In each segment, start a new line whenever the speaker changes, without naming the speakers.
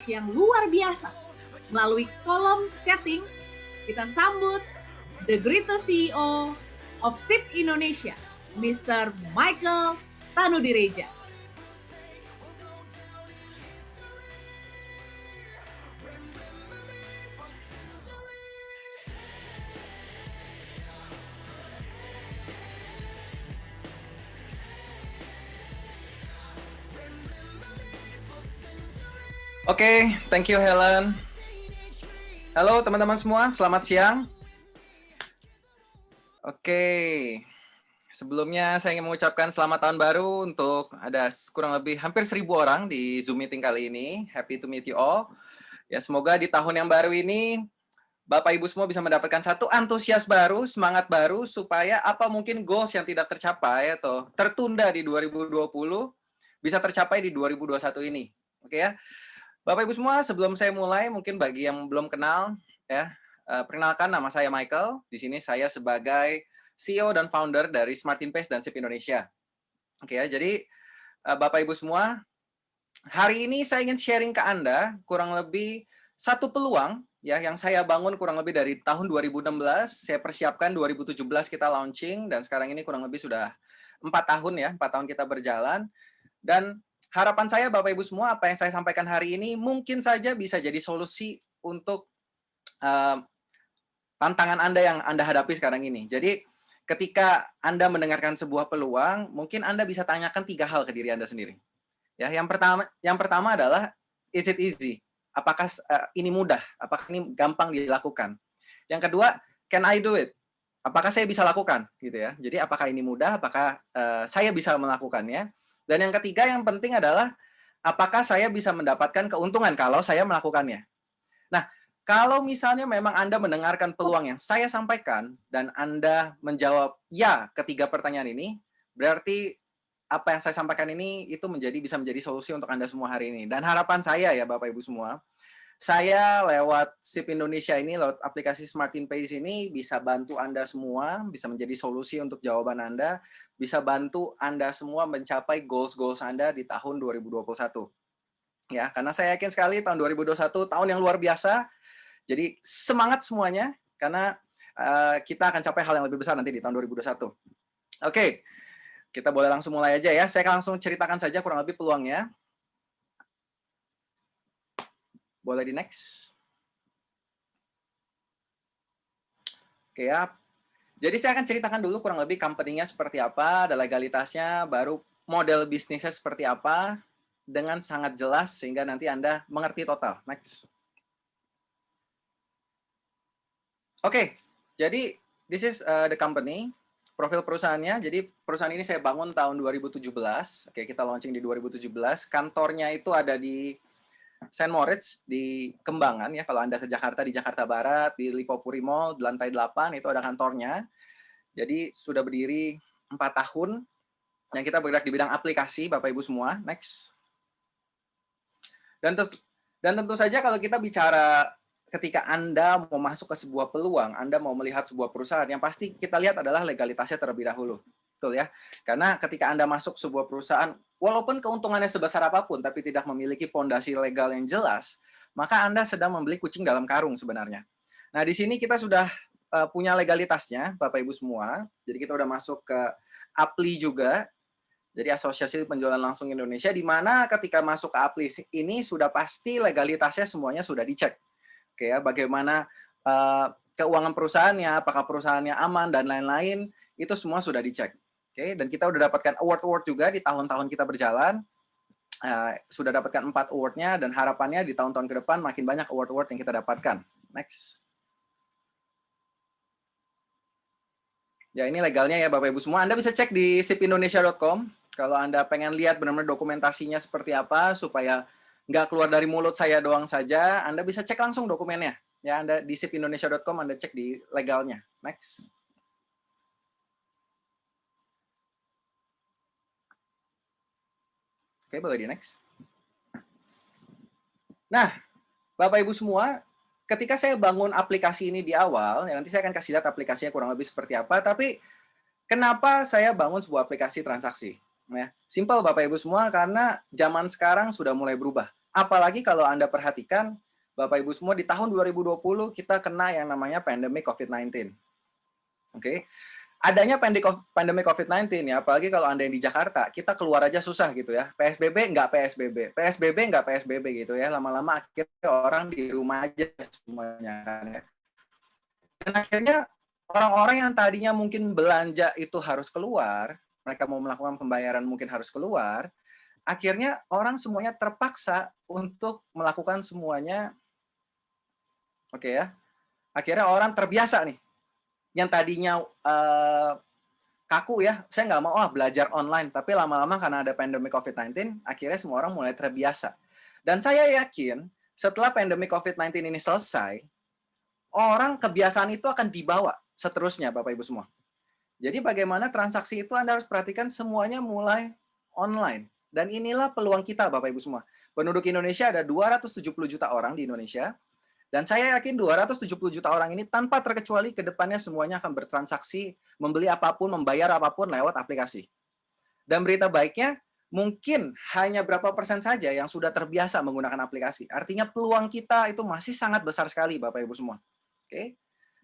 yang luar biasa. Melalui kolom chatting, kita sambut the greatest CEO of SIP Indonesia, Mr. Michael Tanudireja.
Oke, thank you Helen. Halo teman-teman semua, selamat siang. Oke, sebelumnya saya ingin mengucapkan selamat tahun baru untuk ada kurang lebih hampir 1.000 orang di Zoom meeting kali ini. Happy to meet you all. Ya, semoga di tahun yang baru ini Bapak Ibu semua bisa mendapatkan satu antusias baru, semangat baru, supaya apa mungkin goals yang tidak tercapai atau tertunda di 2020 bisa tercapai di 2021 ini. Oke ya. Bapak Ibu semua, sebelum saya mulai, mungkin bagi yang belum kenal, ya, perkenalkan nama saya Michael. Di sini saya sebagai CEO dan founder dari Smartin Pace dan SIP Indonesia. Oke ya, jadi Bapak Ibu semua, hari ini saya ingin sharing ke Anda kurang lebih satu peluang ya yang saya bangun kurang lebih dari tahun 2016. Saya persiapkan 2017 kita launching dan sekarang ini kurang lebih sudah 4 tahun ya, 4 tahun kita berjalan. Dan harapan saya Bapak Ibu semua, apa yang saya sampaikan hari ini mungkin saja bisa jadi solusi untuk tantangan Anda yang Anda hadapi sekarang ini. Jadi ketika Anda mendengarkan sebuah peluang, mungkin Anda bisa tanyakan 3 hal ke diri Anda sendiri. Ya, yang pertama adalah is it easy? Apakah ini mudah? Apakah ini gampang dilakukan? Yang kedua, can I do it? Apakah saya bisa lakukan gitu ya. Jadi apakah ini mudah? Apakah saya bisa melakukannya? Dan yang ketiga yang penting adalah apakah saya bisa mendapatkan keuntungan kalau saya melakukannya. Nah, kalau misalnya memang Anda mendengarkan peluang yang saya sampaikan dan Anda menjawab ya ketiga pertanyaan ini, berarti apa yang saya sampaikan ini itu bisa menjadi solusi untuk Anda semua hari ini. Dan harapan saya ya Bapak Ibu semua, saya lewat SIP Indonesia ini, lewat aplikasi Smartin Pace ini bisa bantu Anda semua, bisa menjadi solusi untuk jawaban Anda, bisa bantu Anda semua mencapai goals-goals Anda di tahun 2021. Ya, karena saya yakin sekali tahun 2021 tahun yang luar biasa. Jadi semangat semuanya karena kita akan capai hal yang lebih besar nanti di tahun 2021. Oke, kita boleh langsung mulai aja ya. Saya akan langsung ceritakan saja kurang lebih peluangnya. Boleh di next. Oke ya. Jadi saya akan ceritakan dulu kurang lebih company-nya seperti apa, ada legalitasnya, baru model bisnisnya seperti apa, dengan sangat jelas sehingga nanti Anda mengerti total. Next. Oke, jadi this is the company. Profil perusahaannya, jadi perusahaan ini saya bangun tahun 2017. Oke, kita launching di 2017. Kantornya itu ada di Saint Moritz di Kembangan ya. Kalau Anda ke Jakarta, di Jakarta Barat, di Lipo Puri Mall, di lantai 8 itu ada kantornya. Jadi sudah berdiri 4 tahun yang kita bergerak di bidang aplikasi, Bapak Ibu semua. Next. Dan tentu saja kalau kita bicara ketika Anda mau masuk ke sebuah peluang, Anda mau melihat sebuah perusahaan, yang pasti kita lihat adalah legalitasnya terlebih dahulu. Betul ya? Karena ketika Anda masuk sebuah perusahaan, walaupun keuntungannya sebesar apapun, tapi tidak memiliki fondasi legal yang jelas, maka Anda sedang membeli kucing dalam karung sebenarnya. Nah, di sini kita sudah punya legalitasnya, Bapak Ibu semua. Jadi kita sudah masuk ke APLI juga, jadi Asosiasi Penjualan Langsung Indonesia, di mana ketika masuk ke APLI ini sudah pasti legalitasnya semuanya sudah dicek. Oke ya, bagaimana keuangan perusahaannya, apakah perusahaannya aman dan lain-lain, itu semua sudah dicek. Oke, dan kita sudah dapatkan award-award juga di tahun-tahun kita berjalan. Sudah dapatkan 4 award-nya dan harapannya di tahun-tahun ke depan makin banyak award-award yang kita dapatkan. Next. Ya, ini legalnya ya Bapak Ibu semua. Anda bisa cek di sipindonesia.com. Kalau Anda pengen lihat benar-benar dokumentasinya seperti apa, supaya nggak keluar dari mulut saya doang saja, Anda bisa cek langsung dokumennya. Ya, Anda di sipindonesia.com, Anda cek di legalnya. Next. Oke, boleh di next. Nah, Bapak Ibu semua, ketika saya bangun aplikasi ini di awal, ya nanti saya akan kasih lihat aplikasinya kurang lebih seperti apa, tapi kenapa saya bangun sebuah aplikasi transaksi? Ya, simple Bapak Ibu semua, karena zaman sekarang sudah mulai berubah. apalagi kalau Anda perhatikan, Bapak Ibu semua, di tahun 2020 kita kena yang namanya pandemi COVID-19. Oke. Adanya pandemi COVID-19 ya, apalagi kalau Anda yang di Jakarta, kita keluar aja susah gitu ya. PSBB nggak PSBB, PSBB nggak PSBB gitu ya. Lama-lama akhirnya orang di rumah aja semuanya kan ya. Dan akhirnya orang-orang yang tadinya mungkin belanja itu harus keluar, mereka mau melakukan pembayaran mungkin harus keluar, akhirnya orang semuanya terpaksa untuk melakukan semuanya, oke ya. Akhirnya orang terbiasa nih, yang tadinya kaku ya, saya nggak mau belajar online, tapi lama-lama karena ada pandemi COVID-19, akhirnya semua orang mulai terbiasa. Dan saya yakin setelah pandemi COVID-19 ini selesai, orang kebiasaan itu akan dibawa seterusnya, Bapak Ibu semua. Jadi bagaimana transaksi itu Anda harus perhatikan semuanya mulai online. Dan inilah peluang kita, Bapak Ibu semua. Penduduk Indonesia ada 270 juta orang di Indonesia. Dan saya yakin 270 juta orang ini tanpa terkecuali ke depannya semuanya akan bertransaksi, membeli apapun, membayar apapun lewat aplikasi. Dan berita baiknya, mungkin hanya berapa persen saja yang sudah terbiasa menggunakan aplikasi. Artinya peluang kita itu masih sangat besar sekali, Bapak Ibu semua. Oke,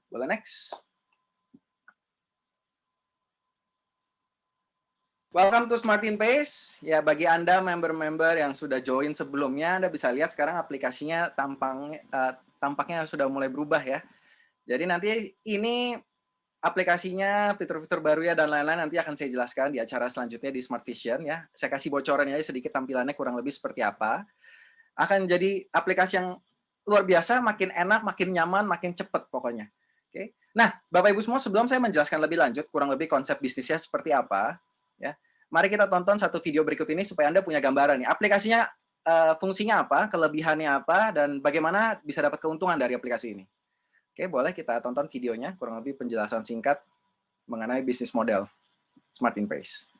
boleh next. Welcome to Smart InPace. Ya, bagi Anda member-member yang sudah join sebelumnya, Anda bisa lihat sekarang aplikasinya tampaknya sudah mulai berubah ya. Jadi nanti ini aplikasinya, fitur-fitur baru ya dan lain-lain nanti akan saya jelaskan di acara selanjutnya di Smart Vision ya. Saya kasih bocoran aja sedikit tampilannya kurang lebih seperti apa. Akan jadi aplikasi yang luar biasa, makin enak, makin nyaman, makin cepat pokoknya. Oke. Nah, Bapak Ibu semua, sebelum saya menjelaskan lebih lanjut kurang lebih konsep bisnisnya seperti apa, ya. Mari kita tonton satu video berikut ini supaya Anda punya gambaran nih. Aplikasinya fungsinya apa, kelebihannya apa, dan bagaimana bisa dapat keuntungan dari aplikasi ini. Oke, boleh kita tonton videonya, kurang lebih penjelasan singkat mengenai bisnis model Smart InPace.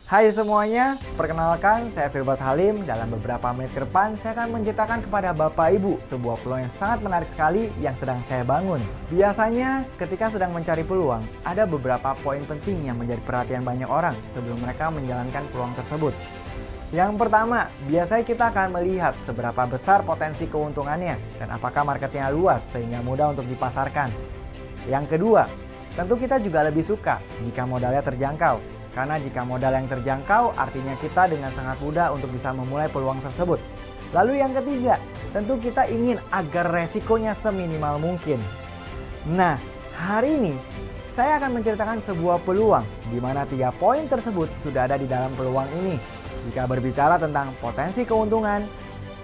Hai semuanya, perkenalkan saya Firbat Halim. Dalam beberapa menit ke depan, saya akan menceritakan kepada Bapak Ibu sebuah peluang yang sangat menarik sekali yang sedang saya bangun. Biasanya, ketika sedang mencari peluang, ada beberapa poin penting yang menjadi perhatian banyak orang sebelum mereka menjalankan peluang tersebut. Yang pertama, biasanya kita akan melihat seberapa besar potensi keuntungannya dan apakah marketnya luas sehingga mudah untuk dipasarkan. Yang kedua, tentu kita juga lebih suka jika modalnya terjangkau. Karena jika modal yang terjangkau, artinya kita dengan sangat mudah untuk bisa memulai peluang tersebut. Lalu yang ketiga, tentu kita ingin agar resikonya seminimal mungkin. Nah, hari ini saya akan menceritakan sebuah peluang di mana 3 poin tersebut sudah ada di dalam peluang ini. Jika berbicara tentang potensi keuntungan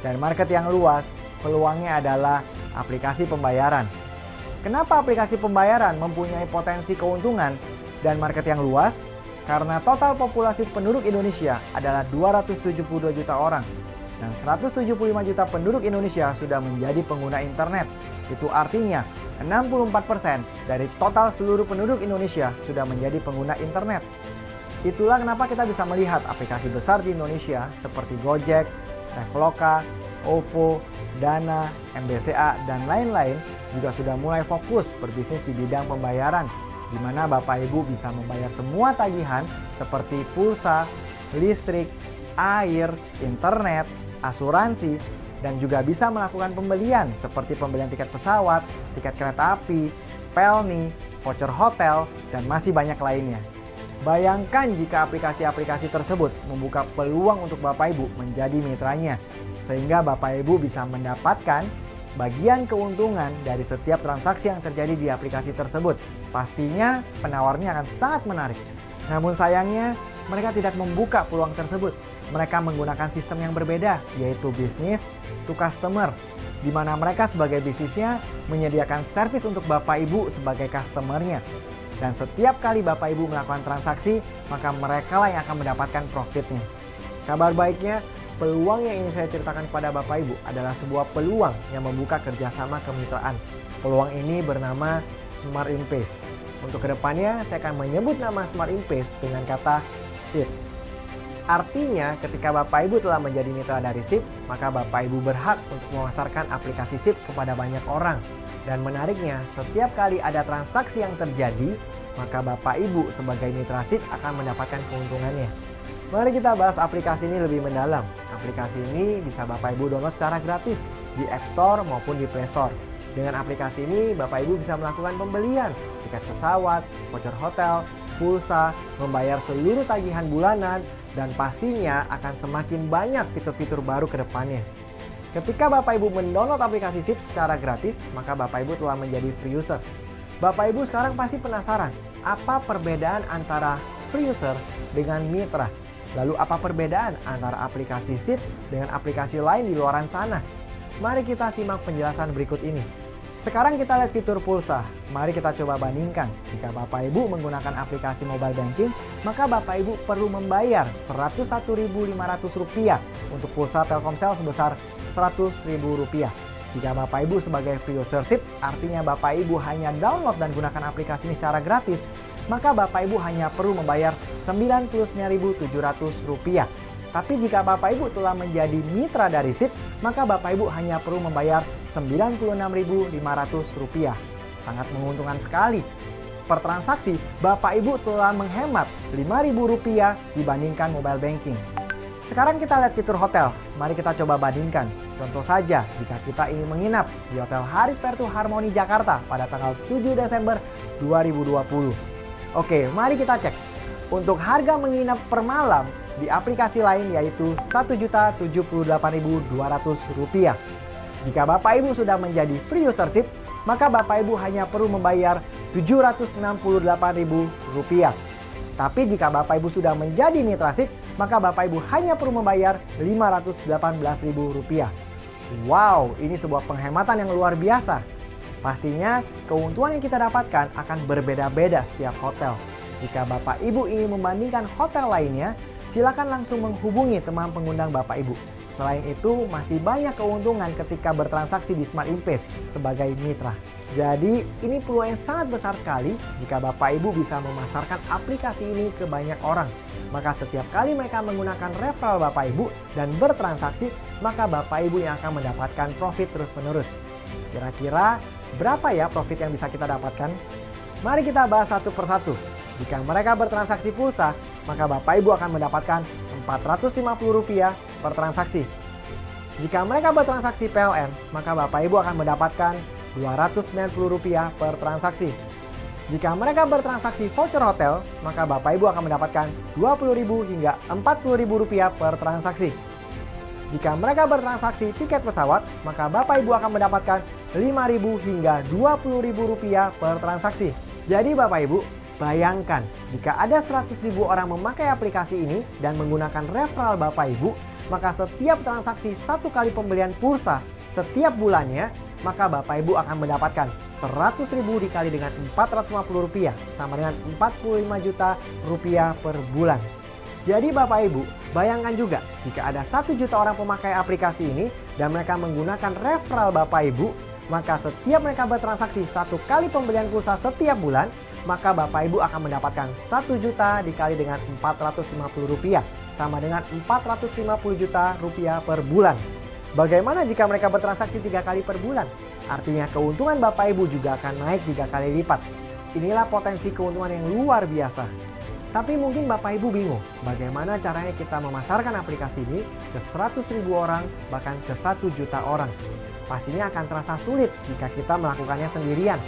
dan market yang luas, peluangnya adalah aplikasi pembayaran. Kenapa aplikasi pembayaran mempunyai potensi keuntungan dan market yang luas? Karena total populasi penduduk Indonesia adalah 272 juta orang. Dan 175 juta penduduk Indonesia sudah menjadi pengguna internet. Itu artinya 64% dari total seluruh penduduk Indonesia sudah menjadi pengguna internet. Itulah kenapa kita bisa melihat aplikasi besar di Indonesia seperti Gojek, Traveloka, OVO, Dana, MBCA, dan lain-lain juga sudah mulai fokus berbisnis di bidang pembayaran, di mana Bapak Ibu bisa membayar semua tagihan seperti pulsa, listrik, air, internet, asuransi, dan juga bisa melakukan pembelian seperti pembelian tiket pesawat, tiket kereta api, pelni, voucher hotel, dan masih banyak lainnya. Bayangkan jika aplikasi-aplikasi tersebut membuka peluang untuk Bapak Ibu menjadi mitranya, sehingga Bapak Ibu bisa mendapatkan bagian keuntungan dari setiap transaksi yang terjadi di aplikasi tersebut. Pastinya penawarnya akan sangat menarik. Namun sayangnya mereka tidak membuka peluang tersebut. Mereka menggunakan sistem yang berbeda, yaitu business to customer, di mana mereka sebagai bisnisnya menyediakan servis untuk Bapak Ibu sebagai customernya. Dan setiap kali Bapak Ibu melakukan transaksi, maka mereka lah yang akan mendapatkan profitnya. Kabar baiknya, peluang yang ingin saya ceritakan kepada Bapak Ibu adalah sebuah peluang yang membuka kerjasama kemitraan. Peluang ini bernama Smart InPace. Untuk kedepannya, saya akan menyebut nama Smart Impact dengan kata SIP. Artinya, ketika Bapak Ibu telah menjadi mitra dari SIP, maka Bapak Ibu berhak untuk memasarkan aplikasi SIP kepada banyak orang. Dan menariknya, setiap kali ada transaksi yang terjadi, maka Bapak Ibu sebagai mitra SIP akan mendapatkan keuntungannya. Mari kita bahas aplikasi ini lebih mendalam. Aplikasi ini bisa Bapak Ibu download secara gratis di App Store maupun di Play Store. Dengan aplikasi ini, Bapak Ibu bisa melakukan pembelian tiket pesawat, voucher hotel, pulsa, membayar seluruh tagihan bulanan, dan pastinya akan semakin banyak fitur-fitur baru ke depannya. Ketika Bapak Ibu mendownload aplikasi SIP secara gratis, maka Bapak Ibu telah menjadi free user. Bapak Ibu sekarang pasti penasaran, apa perbedaan antara free user dengan mitra? Lalu apa perbedaan antara aplikasi SIP dengan aplikasi lain di luaran sana? Mari kita simak penjelasan berikut ini. Sekarang kita lihat fitur pulsa. Mari kita coba bandingkan. Jika Bapak Ibu menggunakan aplikasi mobile banking, maka Bapak Ibu perlu membayar Rp101.500 untuk pulsa Telkomsel sebesar Rp100.000. Jika Bapak Ibu sebagai free user SIP, artinya Bapak Ibu hanya download dan gunakan aplikasi ini secara gratis, maka Bapak Ibu hanya perlu membayar Rp99.700. Tapi jika Bapak Ibu telah menjadi mitra dari SIP, maka Bapak Ibu hanya perlu membayar Rp96.500. Sangat menguntungkan sekali. Per transaksi, Bapak Ibu telah menghemat Rp5.000 dibandingkan mobile banking. Sekarang kita lihat fitur hotel. Mari kita coba bandingkan. Contoh saja, jika kita ingin menginap di Hotel Haris Vertu Harmoni Jakarta pada tanggal 7 Desember 2020. Oke, mari kita cek. Untuk harga menginap per malam di aplikasi lain yaitu Rp1.078.200. Jika Bapak Ibu sudah menjadi free user SIP, maka Bapak Ibu hanya perlu membayar Rp768.000. Tapi jika Bapak Ibu sudah menjadi mitra SIP, maka Bapak Ibu hanya perlu membayar Rp518.000. Wow, ini sebuah penghematan yang luar biasa. Pastinya keuntungan yang kita dapatkan akan berbeda-beda setiap hotel. Jika Bapak Ibu ingin membandingkan hotel lainnya, silakan langsung menghubungi teman pengundang Bapak Ibu. Selain itu, masih banyak keuntungan ketika bertransaksi di Smart Impact sebagai mitra. Jadi, ini peluang yang sangat besar sekali jika Bapak Ibu bisa memasarkan aplikasi ini ke banyak orang. Maka setiap kali mereka menggunakan referral Bapak Ibu dan bertransaksi, maka Bapak Ibu yang akan mendapatkan profit terus-menerus. Kira-kira berapa ya profit yang bisa kita dapatkan? Mari kita bahas satu persatu. Jika mereka bertransaksi pulsa, maka Bapak Ibu akan mendapatkan Rp450 per transaksi. Jika mereka bertransaksi PLN, maka Bapak Ibu akan mendapatkan Rp290 per transaksi. Jika mereka bertransaksi voucher hotel, maka Bapak Ibu akan mendapatkan Rp20.000 hingga Rp40.000 per transaksi. Jika mereka bertransaksi tiket pesawat, maka Bapak Ibu akan mendapatkan Rp5.000 hingga Rp20.000 per transaksi. Jadi Bapak Ibu, bayangkan jika ada 100.000 orang memakai aplikasi ini dan menggunakan referral Bapak Ibu, maka setiap transaksi satu kali pembelian pulsa setiap bulannya, maka Bapak Ibu akan mendapatkan Rp100.000 dikali dengan Rp450 sama dengan Rp45 juta per bulan. Jadi Bapak Ibu, bayangkan juga jika ada 1 juta orang pemakai aplikasi ini dan mereka menggunakan referral Bapak Ibu, maka setiap mereka bertransaksi satu kali pembelian pulsa setiap bulan, maka Bapak Ibu akan mendapatkan 1 juta dikali dengan Rp450 sama dengan Rp450 juta per bulan. Bagaimana jika mereka bertransaksi 3 kali per bulan? Artinya keuntungan Bapak Ibu juga akan naik 3 kali lipat. Inilah potensi keuntungan yang luar biasa. Tapi mungkin Bapak Ibu bingung, bagaimana caranya kita memasarkan aplikasi ini ke 100.000 orang, bahkan ke 1 juta orang. Pastinya akan terasa sulit jika kita melakukannya sendirian.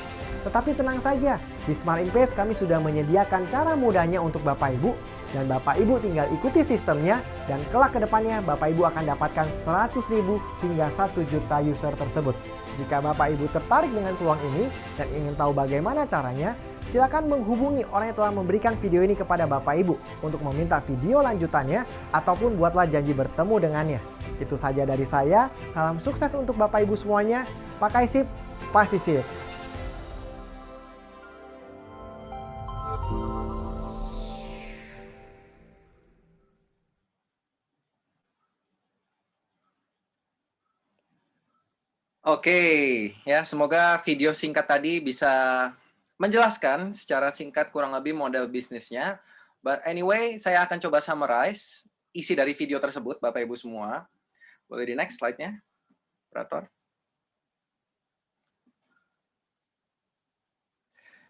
Tetapi tenang saja, di Smart Impact kami sudah menyediakan cara mudahnya untuk Bapak Ibu, dan Bapak Ibu tinggal ikuti sistemnya, dan kelak ke depannya Bapak Ibu akan dapatkan 100.000 hingga 1 juta user tersebut. Jika Bapak Ibu tertarik dengan peluang ini dan ingin tahu bagaimana caranya, silakan menghubungi orang yang telah memberikan video ini kepada Bapak Ibu untuk meminta video lanjutannya ataupun buatlah janji bertemu dengannya. Itu saja dari saya, salam sukses untuk Bapak Ibu semuanya, pakai SIP, pasti SIP.
Oke, ya semoga video singkat tadi bisa menjelaskan secara singkat kurang lebih model bisnisnya. But anyway, saya akan coba summarize isi dari video tersebut, Bapak Ibu semua. Boleh di next slide-nya, operator.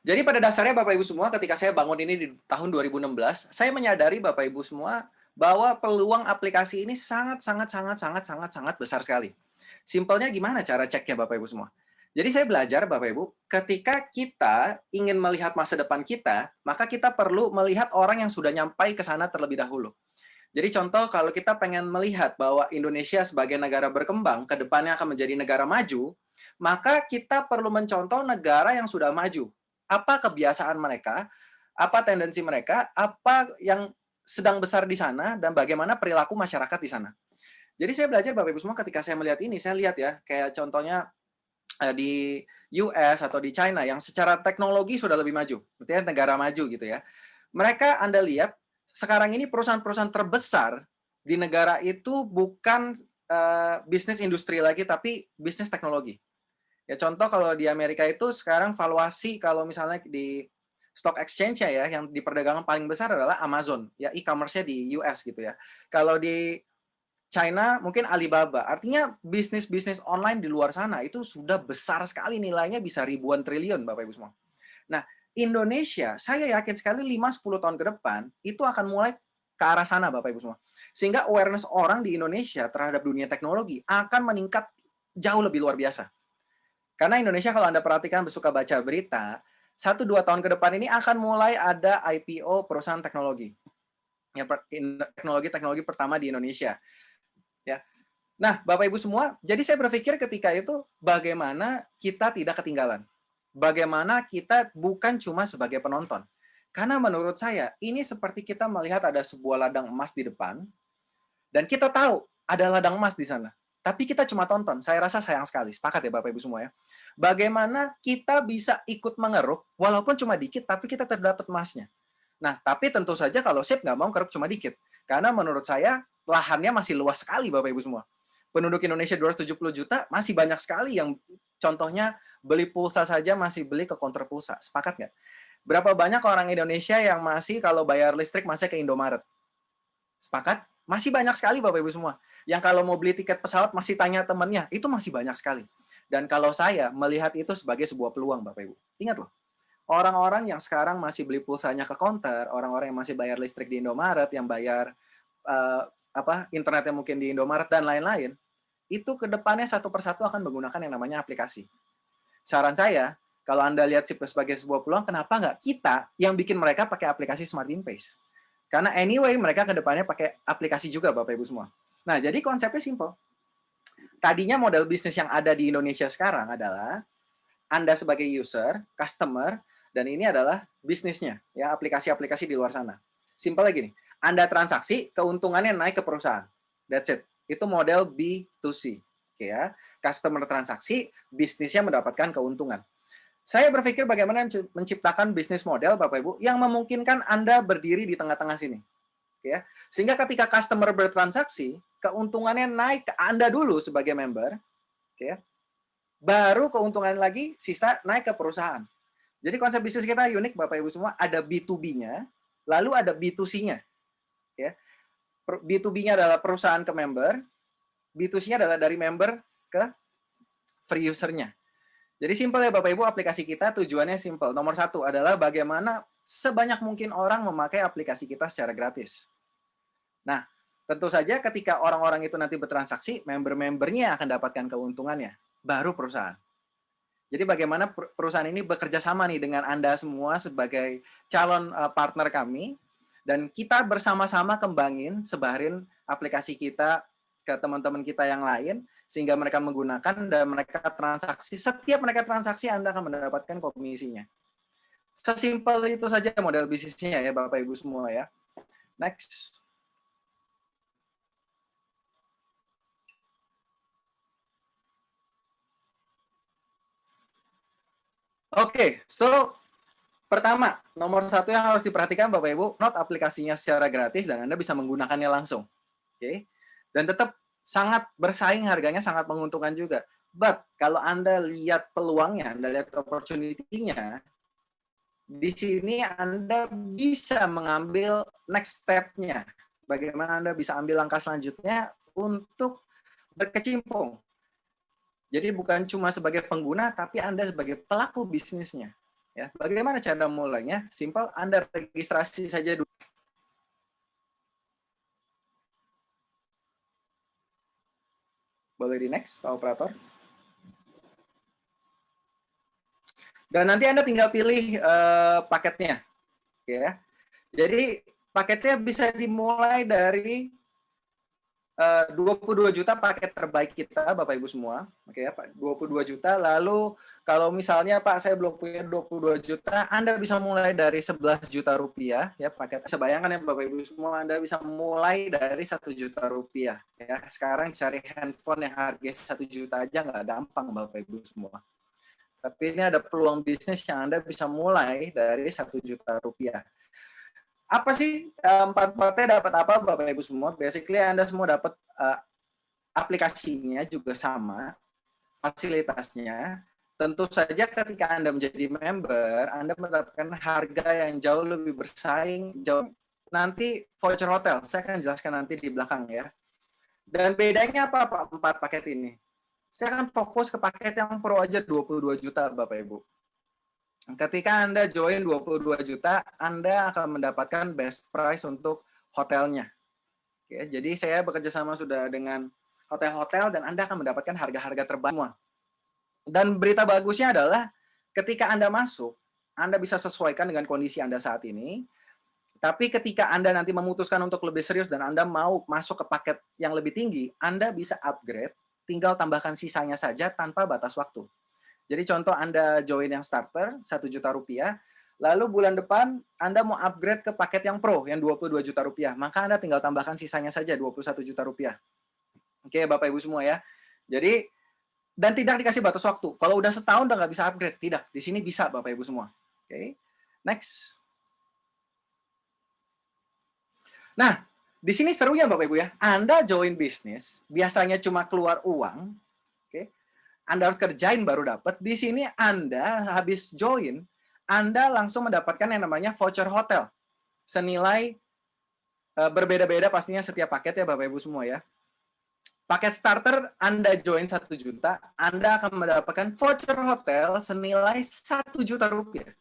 Jadi pada dasarnya Bapak Ibu semua, ketika saya bangun ini di tahun 2016, saya menyadari Bapak Ibu semua bahwa peluang aplikasi ini sangat besar sekali. Simpelnya gimana cara ceknya Bapak Ibu semua? Jadi saya belajar Bapak Ibu, ketika kita ingin melihat masa depan kita, maka kita perlu melihat orang yang sudah nyampai ke sana terlebih dahulu. Jadi contoh kalau kita pengen melihat bahwa Indonesia sebagai negara berkembang, ke depannya akan menjadi negara maju, maka kita perlu mencontoh negara yang sudah maju. Apa kebiasaan mereka, apa tendensi mereka, apa yang sedang besar di sana, dan bagaimana perilaku masyarakat di sana. Jadi saya belajar Bapak Ibu semua ketika saya melihat ini, saya lihat ya, kayak contohnya di US atau di China yang secara teknologi sudah lebih maju, berarti negara maju gitu ya. Mereka Anda lihat sekarang ini perusahaan-perusahaan terbesar di negara itu bukan bisnis industri lagi, tapi bisnis teknologi. Ya contoh kalau di Amerika itu sekarang valuasi kalau misalnya di stock exchange ya yang di perdagangan paling besar adalah Amazon, ya e-commerce-nya di US gitu ya. Kalau di China mungkin Alibaba. Artinya bisnis-bisnis online di luar sana itu sudah besar sekali nilainya bisa ribuan triliun Bapak Ibu semua. Nah, Indonesia saya yakin sekali 5-10 tahun ke depan itu akan mulai ke arah sana Bapak Ibu semua. Sehingga awareness orang di Indonesia terhadap dunia teknologi akan meningkat jauh lebih luar biasa. Karena Indonesia kalau Anda perhatikan suka baca berita, 1-2 tahun ke depan ini akan mulai ada IPO perusahaan teknologi. Ya, teknologi pertama di Indonesia. Ya. Nah, Bapak Ibu semua, jadi saya berpikir ketika itu bagaimana kita tidak ketinggalan. Bagaimana kita bukan cuma sebagai penonton. Karena menurut saya, ini seperti kita melihat ada sebuah ladang emas di depan, dan kita tahu ada ladang emas di sana. Tapi kita cuma tonton. Saya rasa sayang sekali. Sepakat ya Bapak Ibu semua ya. Bagaimana kita bisa ikut mengeruk, walaupun cuma dikit, tapi kita terdapat emasnya. Nah, tapi tentu saja kalau SIP nggak mau keruk cuma dikit. Karena menurut saya, lahannya masih luas sekali Bapak Ibu semua. Penduduk Indonesia 270 juta, masih banyak sekali yang contohnya beli pulsa saja masih beli ke counter pulsa. Sepakat nggak? Berapa banyak orang Indonesia yang masih kalau bayar listrik masih ke Indomaret? Sepakat? Masih banyak sekali Bapak Ibu semua. Yang kalau mau beli tiket pesawat masih tanya temannya, itu masih banyak sekali. Dan kalau saya melihat itu sebagai sebuah peluang Bapak Ibu. Ingat loh, orang-orang yang sekarang masih beli pulsanya ke counter, orang-orang yang masih bayar listrik di Indomaret, yang bayar internetnya mungkin di Indomaret dan lain-lain, itu ke depannya satu persatu akan menggunakan yang namanya aplikasi. Saran saya, kalau Anda lihat SIP sebagai sebuah peluang, kenapa nggak kita yang bikin mereka pakai aplikasi Smart InPace? Karena anyway, mereka ke depannya pakai aplikasi juga, Bapak Ibu semua. Nah, jadi konsepnya simple. Tadinya model bisnis yang ada di Indonesia sekarang adalah Anda sebagai user, customer, dan ini adalah bisnisnya, ya aplikasi-aplikasi di luar sana. Simple lagi nih, Anda transaksi, keuntungannya naik ke perusahaan. That's it. Itu model B2C. Oke ya, customer transaksi, bisnisnya mendapatkan keuntungan. Saya berpikir bagaimana menciptakan bisnis model, Bapak Ibu, yang memungkinkan Anda berdiri di tengah-tengah sini. Ya. Sehingga ketika customer bertransaksi, keuntungannya naik ke Anda dulu sebagai member, ya. Baru keuntungan lagi sisa naik ke perusahaan. Jadi konsep bisnis kita unik Bapak Ibu semua, ada B2B-nya, lalu ada B2C-nya. Ya. B2B-nya adalah perusahaan ke member, B2C-nya adalah dari member ke free user-nya. Jadi simpel ya Bapak Ibu, aplikasi kita tujuannya simpel. Nomor 1 adalah bagaimana sebanyak mungkin orang memakai aplikasi kita secara gratis. Nah, tentu saja ketika orang-orang itu nanti bertransaksi, member-membernya akan dapatkan keuntungannya, baru perusahaan. Jadi bagaimana perusahaan ini bekerja sama nih dengan Anda semua sebagai calon partner kami, dan kita bersama-sama kembangin, sebarin aplikasi kita ke teman-teman kita yang lain, sehingga mereka menggunakan dan mereka transaksi. Setiap mereka transaksi, Anda akan mendapatkan komisinya. Sesimpel itu saja model bisnisnya ya Bapak Ibu semua ya. Next. Oke, so pertama, nomor 1 yang harus diperhatikan Bapak Ibu, not aplikasinya secara gratis dan Anda bisa menggunakannya langsung. Oke. Dan tetap sangat bersaing, harganya sangat menguntungkan juga. But kalau Anda lihat peluangnya, Anda lihat opportunity-nya, Di sini Anda bisa mengambil next step-nya. Bagaimana Anda bisa ambil langkah selanjutnya untuk berkecimpung. Jadi bukan cuma sebagai pengguna, tapi Anda sebagai pelaku bisnisnya. Ya, bagaimana cara mulainya? Simpel, Anda registrasi saja dulu. Boleh di next, Pak Operator. Dan nanti Anda tinggal pilih paketnya. Ya. Jadi paketnya bisa dimulai dari 22 juta paket terbaik kita, Bapak Ibu semua. Oke ya, Pak. 22 juta. Lalu kalau misalnya Pak saya belum punya 22 juta, Anda bisa mulai dari 11 juta rupiah ya paket. Sebayangkan ya Bapak Ibu semua, Anda bisa mulai dari 1 juta rupiah ya. Sekarang cari handphone yang harga 1 juta aja nggak gampang Bapak Ibu semua. Tapi ini ada peluang bisnis yang Anda bisa mulai dari 1 juta rupiah. Apa sih empat-empatnya dapat apa Bapak Ibu semua? Basically Anda semua dapat aplikasinya juga sama, fasilitasnya. Tentu saja ketika Anda menjadi member, Anda mendapatkan harga yang jauh lebih bersaing, jauh nanti voucher hotel. Saya akan jelaskan nanti di belakang ya. Dan bedanya apa Pak 4 paket ini? Saya akan fokus ke paket yang pro aja 22 juta Bapak Ibu. Ketika Anda join 22 juta, Anda akan mendapatkan best price untuk hotelnya. Oke, jadi saya bekerja sama sudah dengan hotel-hotel dan Anda akan mendapatkan harga-harga terbaik semua. Dan berita bagusnya adalah ketika Anda masuk, Anda bisa sesuaikan dengan kondisi Anda saat ini. Tapi ketika Anda nanti memutuskan untuk lebih serius dan Anda mau masuk ke paket yang lebih tinggi, Anda bisa upgrade, tinggal tambahkan sisanya saja tanpa batas waktu. Jadi contoh Anda join yang starter 1 juta rupiah, lalu bulan depan Anda mau upgrade ke paket yang pro yang 22 juta rupiah, maka Anda tinggal tambahkan sisanya saja 21 juta rupiah. Oke Bapak Ibu semua ya. Jadi dan tidak dikasih batas waktu. Kalau udah setahun udah nggak bisa upgrade, tidak. Di sini bisa Bapak Ibu semua. Oke, next. Nah, di sini serunya Bapak Ibu ya. Anda join bisnis, biasanya cuma keluar uang, Anda harus kerjain baru dapat. Di sini Anda habis join, Anda langsung mendapatkan yang namanya voucher hotel. Senilai berbeda-beda pastinya setiap paket ya Bapak Ibu semua ya. Paket starter Anda join 1 juta, Anda akan mendapatkan voucher hotel senilai 1 juta rupiah.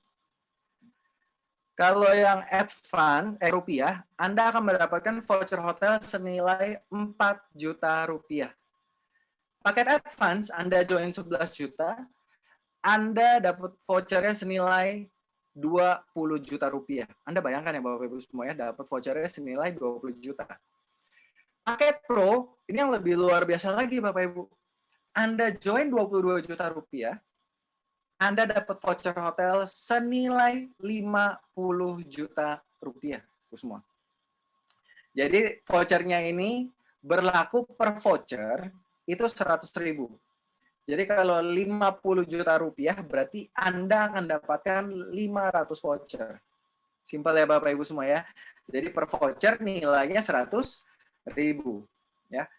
Kalau yang advance rupiah, Anda akan mendapatkan voucher hotel senilai 4 juta rupiah. Paket advance Anda join 11 juta, Anda dapat vouchernya senilai 20 juta rupiah. Anda bayangkan ya Bapak Ibu semua ya, dapat vouchernya senilai 20 juta. Paket Pro, ini yang lebih luar biasa lagi Bapak Ibu. Anda join 22 juta rupiah, Anda dapat voucher hotel senilai 50 juta rupiah. Itu semua. Jadi vouchernya ini berlaku per voucher, itu 100.000. Jadi kalau 50 juta rupiah berarti Anda akan dapatkan 500 voucher. Simpel ya Bapak Ibu semua ya. Jadi per voucher nilainya 100.000 ya.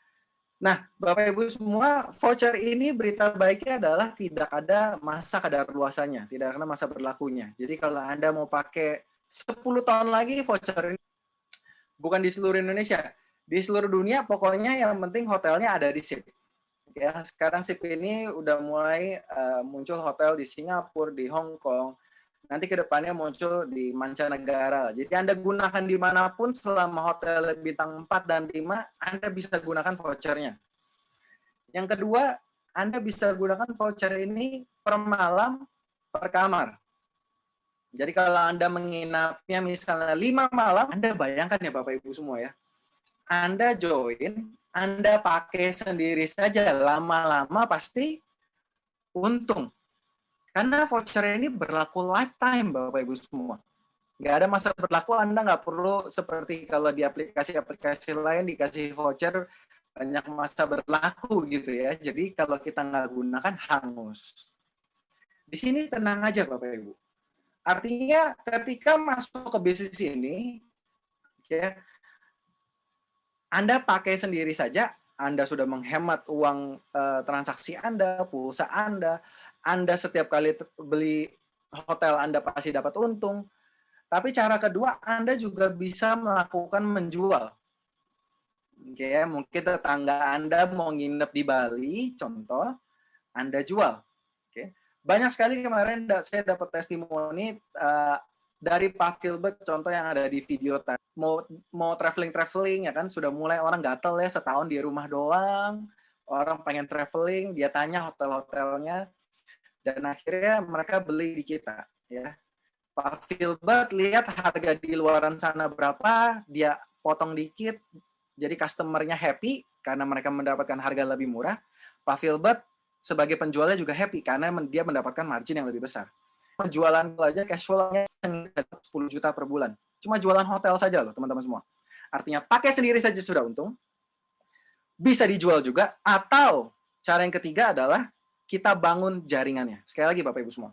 Nah, Bapak Ibu semua, voucher ini berita baiknya adalah tidak ada masa kadaluarsanya, tidak ada masa berlakunya. Jadi kalau Anda mau pakai 10 tahun lagi voucher ini bukan di seluruh Indonesia, di seluruh dunia pokoknya yang penting hotelnya ada di SIP. Ya, sekarang SIP ini udah mulai muncul hotel di Singapura, di Hong Kong, nanti ke depannya muncul di mancanegara. Jadi Anda gunakan dimanapun selama hotel bintang 4 dan 5, Anda bisa gunakan vouchernya. Yang kedua, Anda bisa gunakan voucher ini per malam, per kamar. Jadi kalau Anda menginapnya misalnya 5 malam, Anda bayangkan ya Bapak Ibu semua ya, Anda join, Anda pakai sendiri saja, lama-lama pasti untung. Karena voucher ini berlaku lifetime, Bapak Ibu semua. Nggak ada masa berlaku, Anda nggak perlu seperti kalau di aplikasi-aplikasi lain dikasih voucher, banyak masa berlaku gitu ya. Jadi kalau kita nggak gunakan, hangus. Di sini tenang aja Bapak Ibu. Artinya ketika masuk ke bisnis ini, ya, Anda pakai sendiri saja, Anda sudah menghemat uang transaksi Anda, pulsa Anda setiap kali beli hotel Anda pasti dapat untung. Tapi cara kedua, Anda juga bisa melakukan menjual. Oke, mungkin tetangga Anda mau nginep di Bali, contoh, Anda jual. Oke. Banyak sekali kemarin saya dapat testimoni dari Pak Filbert, contoh yang ada di video tadi. Mau traveling ya kan, sudah mulai orang gatel ya, setahun di rumah doang, orang pengen traveling, dia tanya hotel-hotelnya, dan akhirnya mereka beli di kita. Ya, Pak Filbert lihat harga di luaran sana berapa, dia potong dikit, jadi customer-nya happy karena mereka mendapatkan harga lebih murah. Pak Filbert sebagai penjualnya juga happy karena dia mendapatkan margin yang lebih besar. Penjualan aja cash flow-nya 10 juta per bulan. Cuma jualan hotel saja loh, teman-teman semua. Artinya pakai sendiri saja sudah untung. Bisa dijual juga, atau cara yang ketiga adalah kita bangun jaringannya. Sekali lagi Bapak Ibu semua.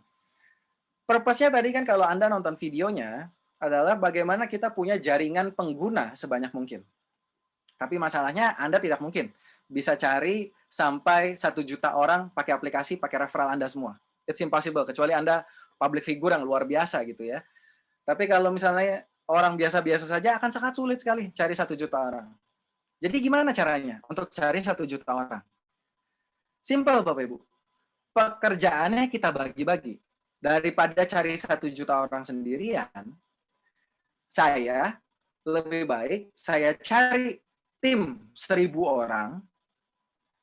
Purpose-nya tadi kan kalau Anda nonton videonya adalah bagaimana kita punya jaringan pengguna sebanyak mungkin. Tapi masalahnya Anda tidak mungkin bisa cari sampai 1 juta orang pakai aplikasi, pakai referral Anda semua. It's impossible, kecuali Anda public figure yang luar biasa gitu ya. Tapi kalau misalnya orang biasa-biasa saja akan sangat sulit sekali cari 1 juta orang. Jadi gimana caranya untuk cari 1 juta orang? Simple Bapak Ibu. Pekerjaannya kita bagi-bagi. Daripada cari 1 juta orang sendirian, saya lebih baik saya cari tim 1.000 orang,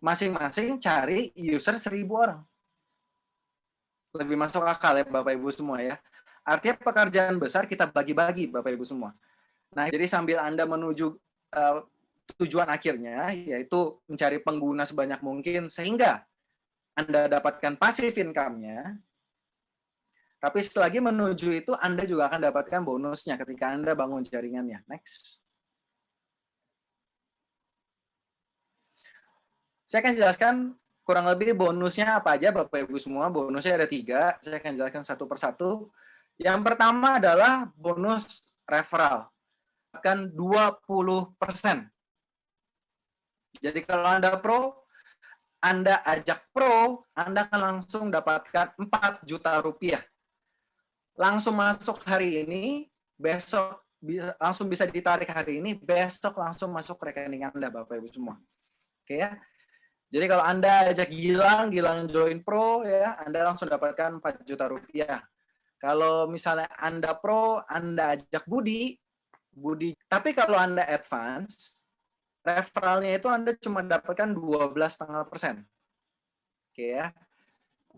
masing-masing cari user 1.000 orang. Lebih masuk akal ya Bapak Ibu semua ya. Artinya pekerjaan besar kita bagi-bagi Bapak Ibu semua. Nah, jadi sambil Anda menuju tujuan akhirnya, yaitu mencari pengguna sebanyak mungkin sehingga Anda dapatkan passive income-nya, tapi selagi menuju itu Anda juga akan dapatkan bonusnya ketika Anda bangun jaringannya. Next. Saya akan jelaskan kurang lebih bonusnya apa aja Bapak Ibu semua. Bonusnya ada 3. Saya akan jelaskan satu persatu. Yang pertama adalah bonus referral. Akan 20%. Jadi kalau Anda pro, Anda ajak pro, Anda akan langsung dapatkan 4 juta rupiah. Langsung masuk hari ini, besok langsung bisa ditarik hari ini, besok langsung masuk rekening Anda Bapak Ibu semua. Oke ya. Jadi kalau Anda ajak Gilang join pro ya, Anda langsung dapatkan 4 juta rupiah. Kalau misalnya Anda pro, Anda ajak Budi. Tapi kalau Anda advance, referralnya itu Anda cuma dapatkan 12,5%. Oke ya.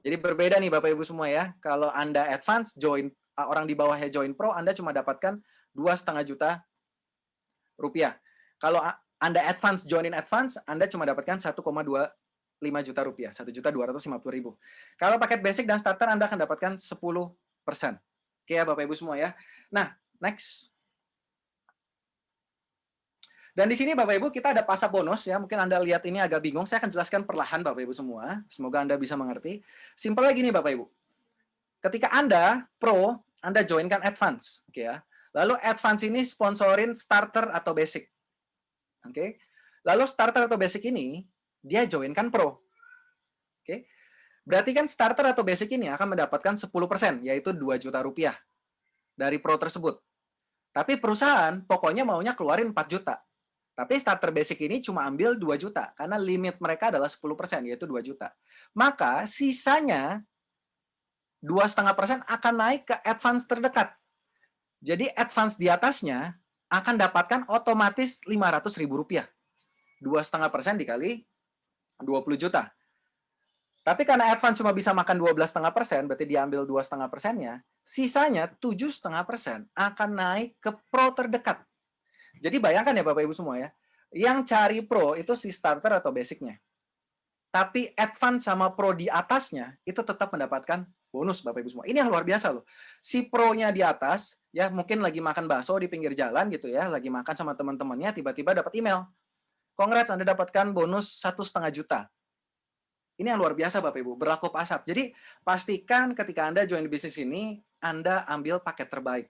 Jadi berbeda nih Bapak Ibu semua ya. Kalau Anda advance join, orang di bawahnya join pro, Anda cuma dapatkan 2,5 juta rupiah. Kalau Anda advance, join in advance, Anda cuma dapatkan 1,25 juta rupiah, 1.250.000. Kalau paket basic dan starter, Anda akan dapatkan 10%. Oke ya Bapak Ibu semua ya. Nah, next. Dan di sini Bapak Ibu kita ada pasar bonus ya. Mungkin Anda lihat ini agak bingung. Saya akan jelaskan perlahan Bapak Ibu semua. Semoga Anda bisa mengerti. Simpel lagi nih Bapak Ibu. Ketika Anda pro, Anda joinkan advance, oke ya. Lalu advance ini sponsorin starter atau basic. Oke. Lalu starter atau basic ini dia joinkan pro. Oke. Berarti kan starter atau basic ini akan mendapatkan 10%, yaitu 2 juta rupiah dari pro tersebut. Tapi perusahaan pokoknya maunya keluarin 4 juta. Tapi starter basic ini cuma ambil 2 juta karena limit mereka adalah 10%, yaitu 2 juta. Maka sisanya 2,5% akan naik ke advance terdekat. Jadi advance di atasnya akan dapatkan otomatis 500.000 rupiah. 2,5% dikali 20 juta. Tapi karena advance cuma bisa makan 12,5%, berarti dia ambil 2,5%-nya, sisanya 7,5% akan naik ke pro terdekat. Jadi bayangkan ya Bapak Ibu semua ya, yang cari pro itu si starter atau basic-nya. Tapi advance sama pro di atasnya itu tetap mendapatkan bonus Bapak Ibu semua. Ini yang luar biasa loh. Si pro-nya di atas, ya mungkin lagi makan bakso di pinggir jalan gitu ya, lagi makan sama teman-temannya, tiba-tiba dapat email. Congrats, Anda dapatkan bonus 1,5 juta. Ini yang luar biasa Bapak Ibu, berlaku pasar. Jadi pastikan ketika Anda join bisnis ini, Anda ambil paket terbaik.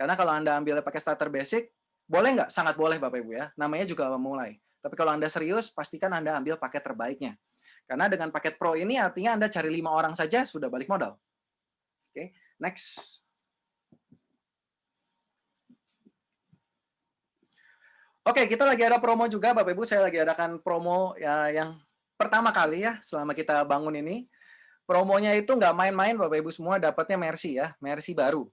Karena kalau Anda ambil paket starter basic, boleh nggak? Sangat boleh Bapak Ibu ya. Namanya juga memulai. Tapi kalau Anda serius, pastikan Anda ambil paket terbaiknya. Karena dengan paket pro ini artinya Anda cari 5 orang saja sudah balik modal. Oke, next. Oke, kita lagi ada promo juga, Bapak Ibu. Saya lagi adakan promo ya, yang pertama kali ya selama kita bangun ini. Promonya itu nggak main-main, Bapak Ibu semua, dapatnya Mercy ya, Mercy baru.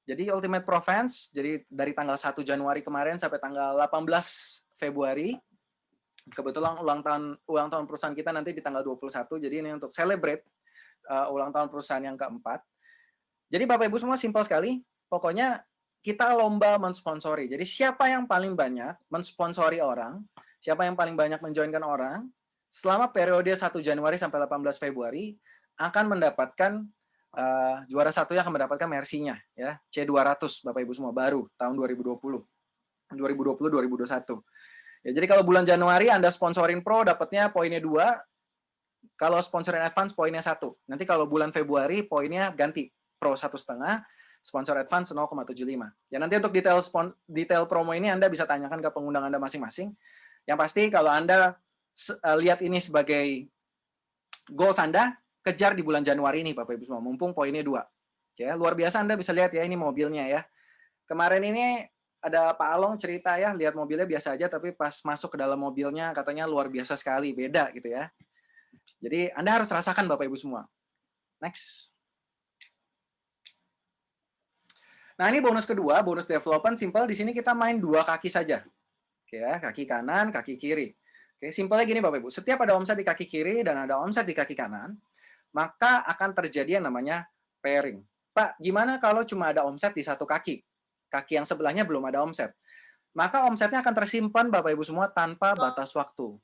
Jadi Ultimate Provence, jadi dari tanggal 1 Januari kemarin sampai tanggal 18 Februari. Kebetulan ulang tahun perusahaan kita nanti di tanggal 21. Jadi ini untuk celebrate ulang tahun perusahaan yang keempat. Jadi Bapak Ibu semua simpel sekali. Pokoknya kita lomba mensponsori. Jadi siapa yang paling banyak mensponsori orang, siapa yang paling banyak menjoinkan orang, selama periode 1 Januari sampai 18 Februari akan mendapatkan juara satu yang akan mendapatkan Mercy-nya ya, C200 Bapak Ibu semua, baru tahun 2020 2021. Ya, jadi kalau bulan Januari Anda sponsorin Pro dapatnya poinnya 2, kalau sponsorin Advance poinnya 1. Nanti kalau bulan Februari poinnya ganti, Pro 1,5, sponsor Advance 0,75. Ya, nanti untuk detail promo ini Anda bisa tanyakan ke pengundang Anda masing-masing. Yang pasti kalau Anda lihat ini sebagai goals Anda, kejar di bulan Januari ini Bapak Ibu semua, mumpung poinnya 2. Ya, luar biasa Anda bisa lihat ya, ini mobilnya ya. Kemarin ini ada Pak Along cerita ya, lihat mobilnya biasa aja, tapi pas masuk ke dalam mobilnya katanya luar biasa sekali, beda gitu ya. Jadi Anda harus rasakan Bapak Ibu semua. Next. Nah, ini bonus kedua, bonus development simple. Di sini kita main 2 kaki saja. Oke ya, kaki kanan, kaki kiri. Oke, simpelnya gini Bapak Ibu. Setiap ada omset di kaki kiri dan ada omset di kaki kanan, maka akan terjadi yang namanya pairing. Pak, gimana kalau cuma ada omset di satu kaki? Kaki yang sebelahnya belum ada omset. Maka omsetnya akan tersimpan Bapak Ibu semua tanpa batas waktu.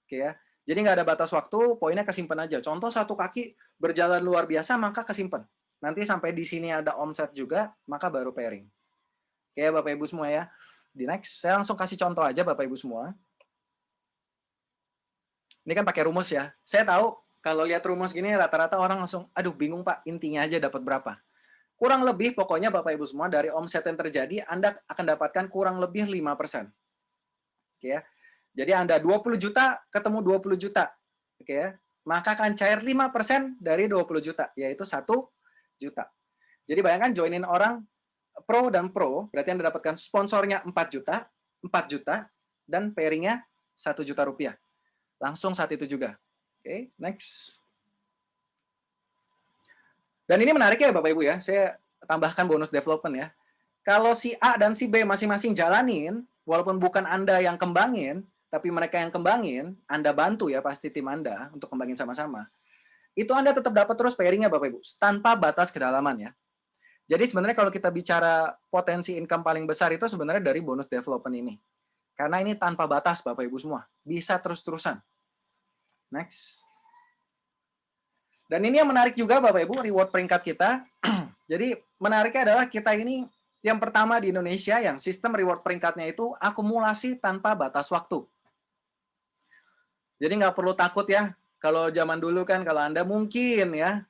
Oke ya. Jadi nggak ada batas waktu, poinnya kesimpan aja. Contoh satu kaki berjalan luar biasa, maka kesimpan. Nanti sampai di sini ada omset juga, maka baru pairing. Oke, Bapak Ibu semua ya. Di next, saya langsung kasih contoh aja Bapak Ibu semua. Ini kan pakai rumus ya. Saya tahu kalau lihat rumus gini rata-rata orang langsung, aduh bingung Pak, intinya aja dapat berapa. Kurang lebih pokoknya Bapak Ibu semua dari omset yang terjadi, Anda akan dapatkan kurang lebih 5%. Oke ya. Jadi Anda 20 juta ketemu 20 juta. Oke ya. Maka akan cair 5% dari 20 juta, yaitu 1 juta. Jadi bayangkan joinin orang Pro dan Pro, berarti Anda dapatkan sponsornya 4 juta, 4 juta, dan pairingnya 1 juta rupiah. Langsung saat itu juga. Oke, next. Dan ini menarik ya Bapak Ibu ya, saya tambahkan bonus development ya. Kalau si A dan si B masing-masing jalanin, walaupun bukan Anda yang kembangin, tapi mereka yang kembangin, Anda bantu ya pasti tim Anda untuk kembangin sama-sama. Itu Anda tetap dapat terus pairingnya Bapak Ibu, tanpa batas kedalaman ya. Jadi sebenarnya kalau kita bicara potensi income paling besar itu sebenarnya dari bonus development ini. Karena ini tanpa batas Bapak Ibu semua, bisa terus-terusan. Next. Dan ini yang menarik juga Bapak Ibu, reward peringkat kita. Jadi menariknya adalah kita ini yang pertama di Indonesia yang sistem reward peringkatnya itu akumulasi tanpa batas waktu. Jadi nggak perlu takut ya, kalau zaman dulu kan kalau Anda mungkin ya,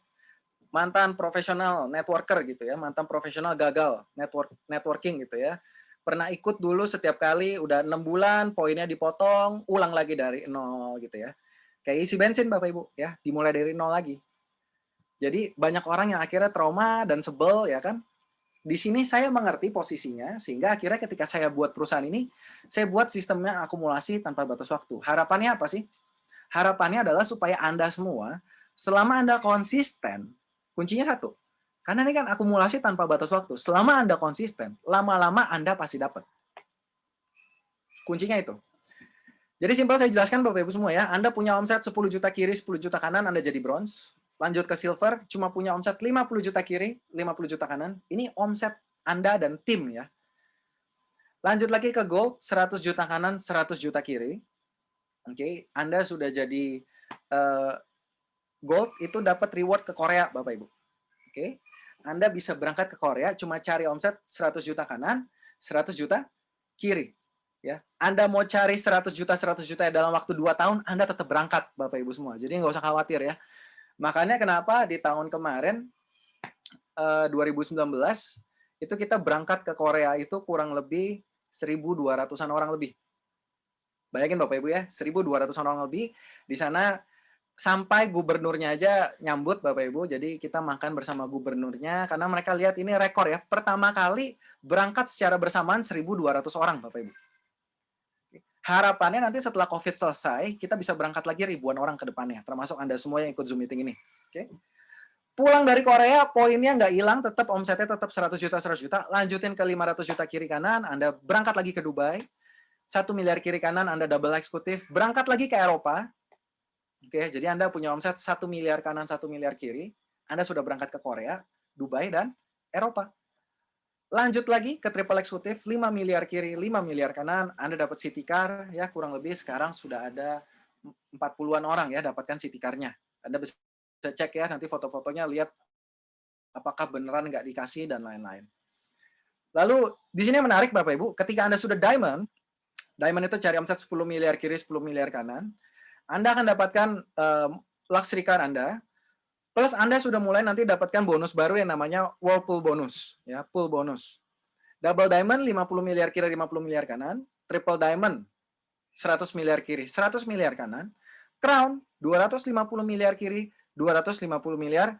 mantan profesional networker gitu ya, mantan profesional gagal networking gitu ya. Pernah ikut dulu setiap kali, udah 6 bulan, poinnya dipotong, ulang lagi dari nol gitu ya. Kayak isi bensin Bapak Ibu ya, dimulai dari nol lagi. Jadi banyak orang yang akhirnya trauma dan sebel ya kan. Di sini saya mengerti posisinya, sehingga akhirnya ketika saya buat perusahaan ini, saya buat sistemnya akumulasi tanpa batas waktu. Harapannya apa sih? Harapannya adalah supaya Anda semua, selama Anda konsisten, kuncinya satu. Karena ini kan akumulasi tanpa batas waktu. Selama Anda konsisten, lama-lama Anda pasti dapat. Kuncinya itu. Jadi simpel saya jelaskan Bapak Ibu semua ya. Anda punya omset 10 juta kiri, 10 juta kanan, Anda jadi bronze. Lanjut ke silver, cuma punya omset 50 juta kiri, 50 juta kanan. Ini omset Anda dan tim ya. Lanjut lagi ke gold, 100 juta kanan, 100 juta kiri. Oke, Anda sudah jadi gold, itu dapat reward ke Korea Bapak Ibu. Oke, Anda bisa berangkat ke Korea, cuma cari omset 100 juta kanan, 100 juta kiri. Ya, Anda mau cari 100 juta dalam waktu 2 tahun, Anda tetap berangkat Bapak Ibu semua. Jadi nggak usah khawatir ya. Makanya kenapa di tahun kemarin 2019 itu kita berangkat ke Korea itu kurang lebih 1.200-an orang lebih. Bayangin Bapak Ibu ya, 1.200 orang lebih. Di sana sampai gubernurnya aja nyambut Bapak Ibu. Jadi kita makan bersama gubernurnya karena mereka lihat ini rekor ya. Pertama kali berangkat secara bersamaan 1.200 orang Bapak Ibu. Harapannya nanti setelah COVID selesai, kita bisa berangkat lagi ribuan orang ke depannya, termasuk Anda semua yang ikut Zoom meeting ini. Oke. Pulang dari Korea, poinnya nggak hilang, tetap omsetnya tetap 100 juta, lanjutin ke 500 juta kiri kanan, Anda berangkat lagi ke Dubai, 1 miliar kiri kanan, Anda double eksekutif, berangkat lagi ke Eropa. Oke, jadi Anda punya omset 1 miliar kanan, 1 miliar kiri, Anda sudah berangkat ke Korea, Dubai, dan Eropa. Lanjut lagi ke triple eksekutif, 5 miliar kiri, 5 miliar kanan, Anda dapat city car, ya kurang lebih sekarang sudah ada 40-an orang ya dapatkan city car-nya. Anda bisa cek ya, nanti foto-fotonya, lihat apakah beneran nggak dikasih, dan lain-lain. Lalu, di sini menarik Bapak Ibu, ketika Anda sudah diamond itu cari omset 10 miliar kiri, 10 miliar kanan, Anda akan dapatkan luxury car Anda, plus Anda sudah mulai nanti dapatkan bonus baru yang namanya Whirlpool bonus, ya, pool bonus. Double diamond 50 miliar kiri, 50 miliar kanan, triple diamond 100 miliar kiri, 100 miliar kanan, crown 250 miliar kiri, 250 miliar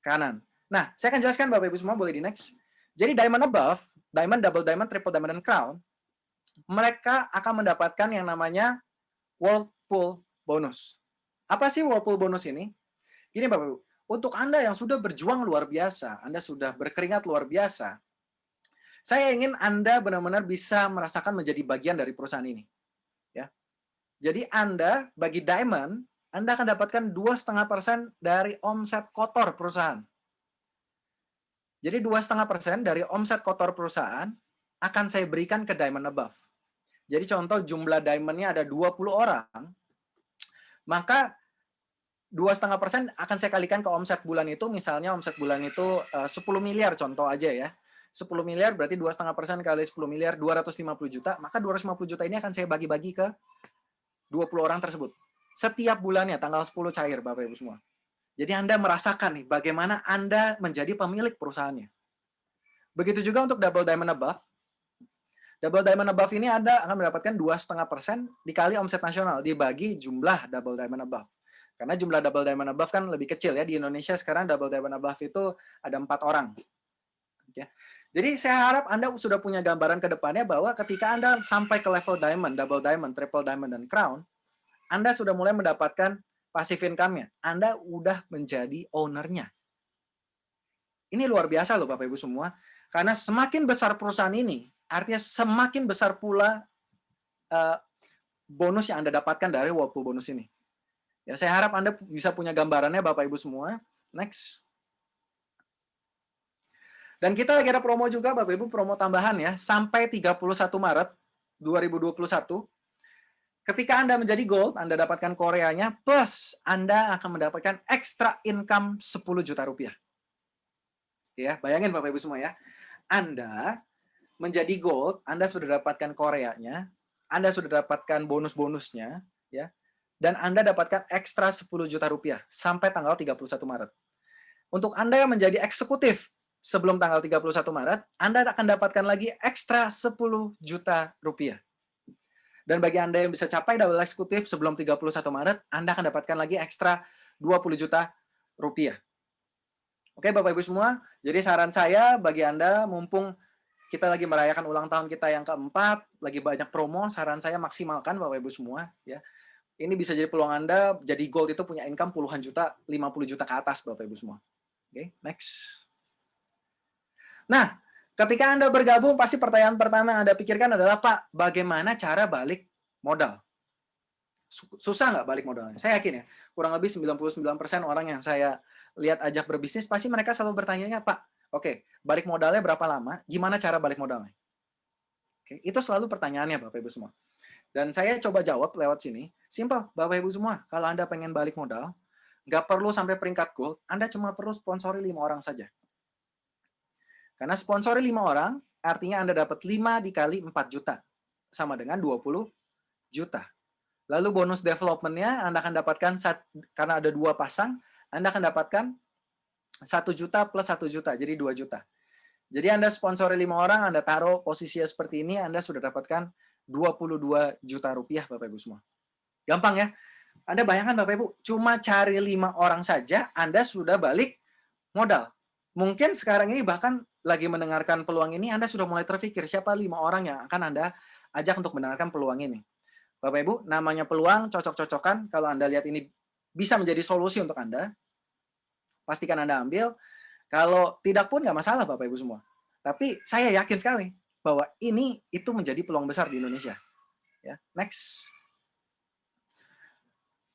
kanan. Nah, saya akan jelaskan Bapak Ibu semua, boleh di next. Jadi diamond above, diamond, double diamond, triple diamond, dan crown, mereka akan mendapatkan yang namanya Whirlpool bonus. Apa sih Whirlpool bonus ini? Gini Bapak Ibu, untuk Anda yang sudah berjuang luar biasa, Anda sudah berkeringat luar biasa, saya ingin Anda benar-benar bisa merasakan menjadi bagian dari perusahaan ini. Ya. Jadi Anda, bagi Diamond, Anda akan dapatkan 2,5% dari omset kotor perusahaan. Jadi 2,5% dari omset kotor perusahaan akan saya berikan ke Diamond Above. Jadi contoh jumlah Diamond-nya ada 20 orang, maka 2,5% akan saya kalikan ke omset bulan itu, misalnya omset bulan itu 10 miliar contoh aja ya. 10 miliar berarti 2,5% kali 10 miliar, 250 juta, maka 250 juta ini akan saya bagi-bagi ke 20 orang tersebut. Setiap bulannya, tanggal 10 cair Bapak Ibu semua. Jadi Anda merasakan nih, bagaimana Anda menjadi pemilik perusahaannya. Begitu juga untuk Double Diamond Above. Double Diamond Above ini Anda akan mendapatkan 2,5% dikali omset nasional, dibagi jumlah Double Diamond Above. Karena jumlah double diamond above kan lebih kecil ya. Di Indonesia sekarang double diamond above itu ada 4 orang. Jadi saya harap Anda sudah punya gambaran ke depannya bahwa ketika Anda sampai ke level diamond, double diamond, triple diamond, dan crown, Anda sudah mulai mendapatkan passive income-nya. Anda udah menjadi owner-nya. Ini luar biasa loh Bapak Ibu semua. Karena semakin besar perusahaan ini, artinya semakin besar pula bonus yang Anda dapatkan dari Whirlpool bonus ini. Ya, saya harap Anda bisa punya gambarannya Bapak Ibu semua. Next. Dan kita lagi ada promo juga Bapak Ibu, promo tambahan ya, sampai 31 Maret 2021. Ketika Anda menjadi gold, Anda dapatkan Koreanya, plus Anda akan mendapatkan extra income 10 juta rupiah. Ya, bayangin Bapak Ibu semua ya. Anda menjadi gold, Anda sudah dapatkan Koreanya, Anda sudah dapatkan bonus-bonusnya, ya. Dan Anda dapatkan ekstra 10 juta rupiah sampai tanggal 31 Maret. Untuk Anda yang menjadi eksekutif sebelum tanggal 31 Maret, Anda akan dapatkan lagi ekstra 10 juta rupiah. Dan bagi Anda yang bisa capai double eksekutif sebelum 31 Maret, Anda akan dapatkan lagi ekstra 20 juta rupiah. Oke Bapak Ibu semua, jadi saran saya bagi Anda, mumpung kita lagi merayakan ulang tahun kita yang keempat, lagi banyak promo, saran saya maksimalkan Bapak Ibu semua, ya. Ini bisa jadi peluang Anda jadi gold itu punya income puluhan juta, 50 juta ke atas Bapak Ibu semua. Oke, next. Nah, ketika Anda bergabung, pasti pertanyaan pertama yang Anda pikirkan adalah, Pak, bagaimana cara balik modal? Susah nggak balik modalnya? Saya yakin ya, kurang lebih 99% orang yang saya lihat ajak berbisnis, pasti mereka selalu bertanya, Pak, oke, balik modalnya berapa lama? Gimana cara balik modalnya? Oke, itu selalu pertanyaannya Bapak Ibu semua. Dan saya coba jawab lewat sini. Simple, Bapak Ibu semua. Kalau Anda pengen balik modal, nggak perlu sampai peringkat gold, Anda cuma perlu sponsori 5 orang saja. Karena sponsori 5 orang, artinya Anda dapat 5 dikali 4 juta. Sama dengan 20 juta. Lalu bonus development-nya Anda akan dapatkan, karena ada 2 pasang, Anda akan dapatkan 1 juta plus 1 juta, jadi 2 juta. Jadi Anda sponsori 5 orang, Anda taruh posisinya seperti ini, Anda sudah dapatkan 22 juta rupiah Bapak Ibu semua. Gampang ya. Anda bayangkan Bapak Ibu, cuma cari 5 orang saja Anda sudah balik modal. Mungkin sekarang ini bahkan lagi mendengarkan peluang ini, Anda sudah mulai terpikir siapa 5 orang yang akan Anda ajak untuk mendengarkan peluang ini. Bapak Ibu, namanya peluang, cocok-cocokan, kalau Anda lihat ini bisa menjadi solusi untuk Anda, pastikan Anda ambil. Kalau tidak pun nggak masalah Bapak Ibu semua. Tapi saya yakin sekali bahwa ini itu menjadi peluang besar di Indonesia. Ya, next.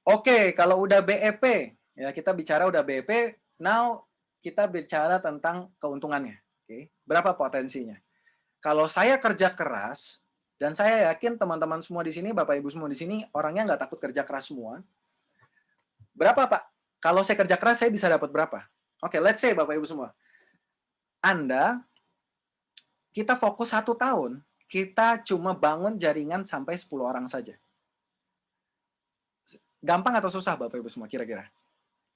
Oke, kalau udah BEP, ya kita bicara udah BEP, now kita bicara tentang keuntungannya. Oke, berapa potensinya? Kalau saya kerja keras, dan saya yakin teman-teman semua di sini, Bapak Ibu semua di sini, orangnya nggak takut kerja keras semua. Berapa Pak? Kalau saya kerja keras, saya bisa dapat berapa? Oke, let's say Bapak Ibu semua. Kita fokus 1 tahun, kita cuma bangun jaringan sampai 10 orang saja. Gampang atau susah Bapak Ibu semua kira-kira?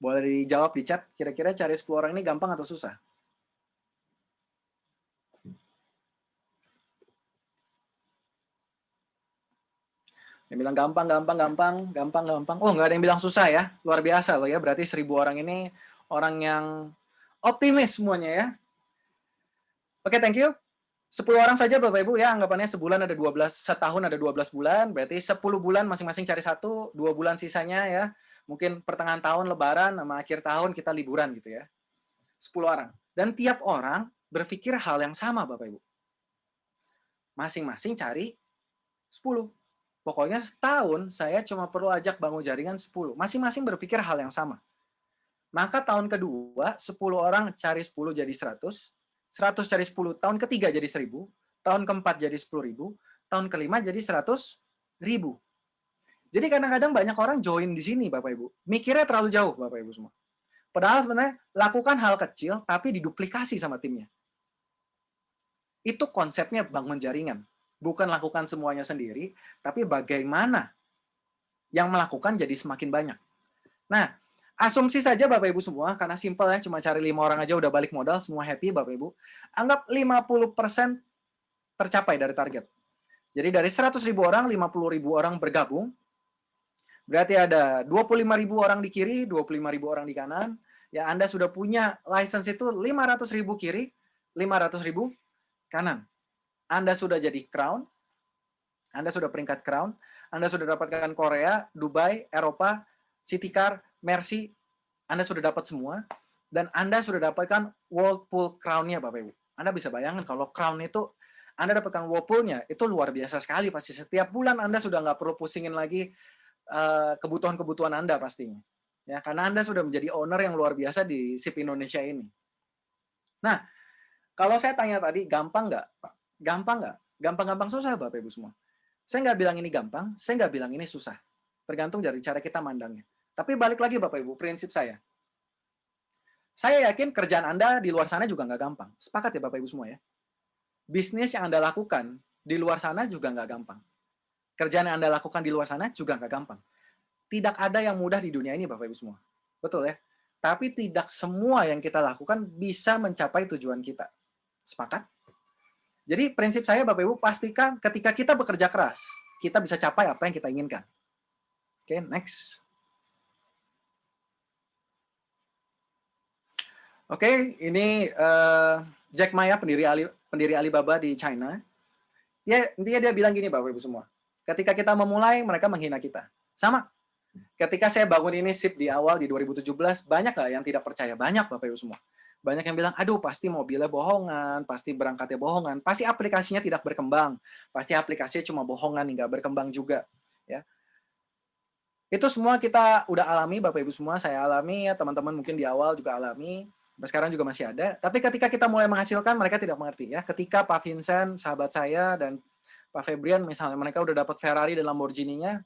Boleh dijawab di chat, kira-kira cari 10 orang ini gampang atau susah? Yang bilang gampang. Oh, nggak ada yang bilang susah ya. Luar biasa loh ya, berarti 1000 orang ini orang yang optimis semuanya ya. Oke, thank you. 10 orang saja Bapak Ibu ya, anggapannya sebulan ada 12, setahun ada 12 bulan, berarti 10 bulan masing-masing cari 1, 2 bulan sisanya ya. Mungkin pertengahan tahun lebaran sama akhir tahun kita liburan gitu ya. 10 orang. Dan tiap orang berpikir hal yang sama Bapak Ibu. Masing-masing cari 10. Pokoknya setahun saya cuma perlu ajak bangun jaringan 10. Masing-masing berpikir hal yang sama. Maka tahun kedua 10 orang cari 10 jadi 100, 100 cari 10, tahun ketiga jadi 1000, tahun keempat jadi 10.000, tahun kelima jadi 100.000. Jadi kadang-kadang banyak orang join di sini Bapak Ibu. Mikirnya terlalu jauh Bapak Ibu semua. Padahal sebenarnya lakukan hal kecil tapi diduplikasi sama timnya. Itu konsepnya bangun jaringan. Bukan lakukan semuanya sendiri, tapi bagaimana yang melakukan jadi semakin banyak. Nah, asumsi saja Bapak Ibu semua, karena simpel ya, cuma cari 5 orang aja udah balik modal, semua happy Bapak Ibu. Anggap 50% tercapai dari target. Jadi dari 100.000 orang, 50.000 orang bergabung. Berarti ada 25.000 orang di kiri, 25.000 orang di kanan. Ya, Anda sudah punya license itu 500.000 kiri, 500.000 kanan. Anda sudah jadi crown, Anda sudah peringkat crown, Anda sudah dapatkan Korea, Dubai, Eropa, City Car, Mercy, Anda sudah dapat semua, dan Anda sudah dapatkan Whirlpool crown-nya Bapak Ibu. Anda bisa bayangkan kalau crown itu, Anda dapatkan Whirlpool-nya, itu luar biasa sekali pasti. Setiap bulan Anda sudah nggak perlu pusingin lagi kebutuhan-kebutuhan Anda pastinya. Ya, karena Anda sudah menjadi owner yang luar biasa di SIP Indonesia ini. Nah, kalau saya tanya tadi, gampang nggak, Pak? Gampang nggak? Gampang-gampang susah, Bapak Ibu semua. Saya nggak bilang ini gampang, saya nggak bilang ini susah. Tergantung dari cara kita mandangnya. Tapi balik lagi, Bapak Ibu, prinsip saya. Saya yakin kerjaan Anda di luar sana juga nggak gampang. Sepakat ya, Bapak Ibu semua ya? Bisnis yang Anda lakukan di luar sana juga nggak gampang. Kerjaan yang Anda lakukan di luar sana juga nggak gampang. Tidak ada yang mudah di dunia ini, Bapak Ibu semua. Betul ya? Tapi tidak semua yang kita lakukan bisa mencapai tujuan kita. Sepakat? Jadi prinsip saya Bapak Ibu, pastikan ketika kita bekerja keras, kita bisa capai apa yang kita inginkan. Oke, next. Oke, ini Jack Ma, pendiri Alibaba di China. Intinya dia bilang gini Bapak Ibu semua. Ketika kita memulai, mereka menghina kita. Sama. Ketika saya bangun ini SIP di awal di 2017, banyak nggak yang tidak percaya? Banyak Bapak Ibu semua. Banyak yang bilang, aduh pasti mobilnya bohongan, pasti berangkatnya bohongan, pasti aplikasinya tidak berkembang, pasti aplikasinya cuma bohongan, nggak berkembang juga. Ya. Itu semua kita udah alami, Bapak Ibu semua, saya alami, ya, teman-teman mungkin di awal juga alami, sekarang juga masih ada. Tapi ketika kita mulai menghasilkan, mereka tidak mengerti. Ya. Ketika Pak Vincent, sahabat saya, dan Pak Febrian, misalnya mereka udah dapat Ferrari dan Lamborghini-nya,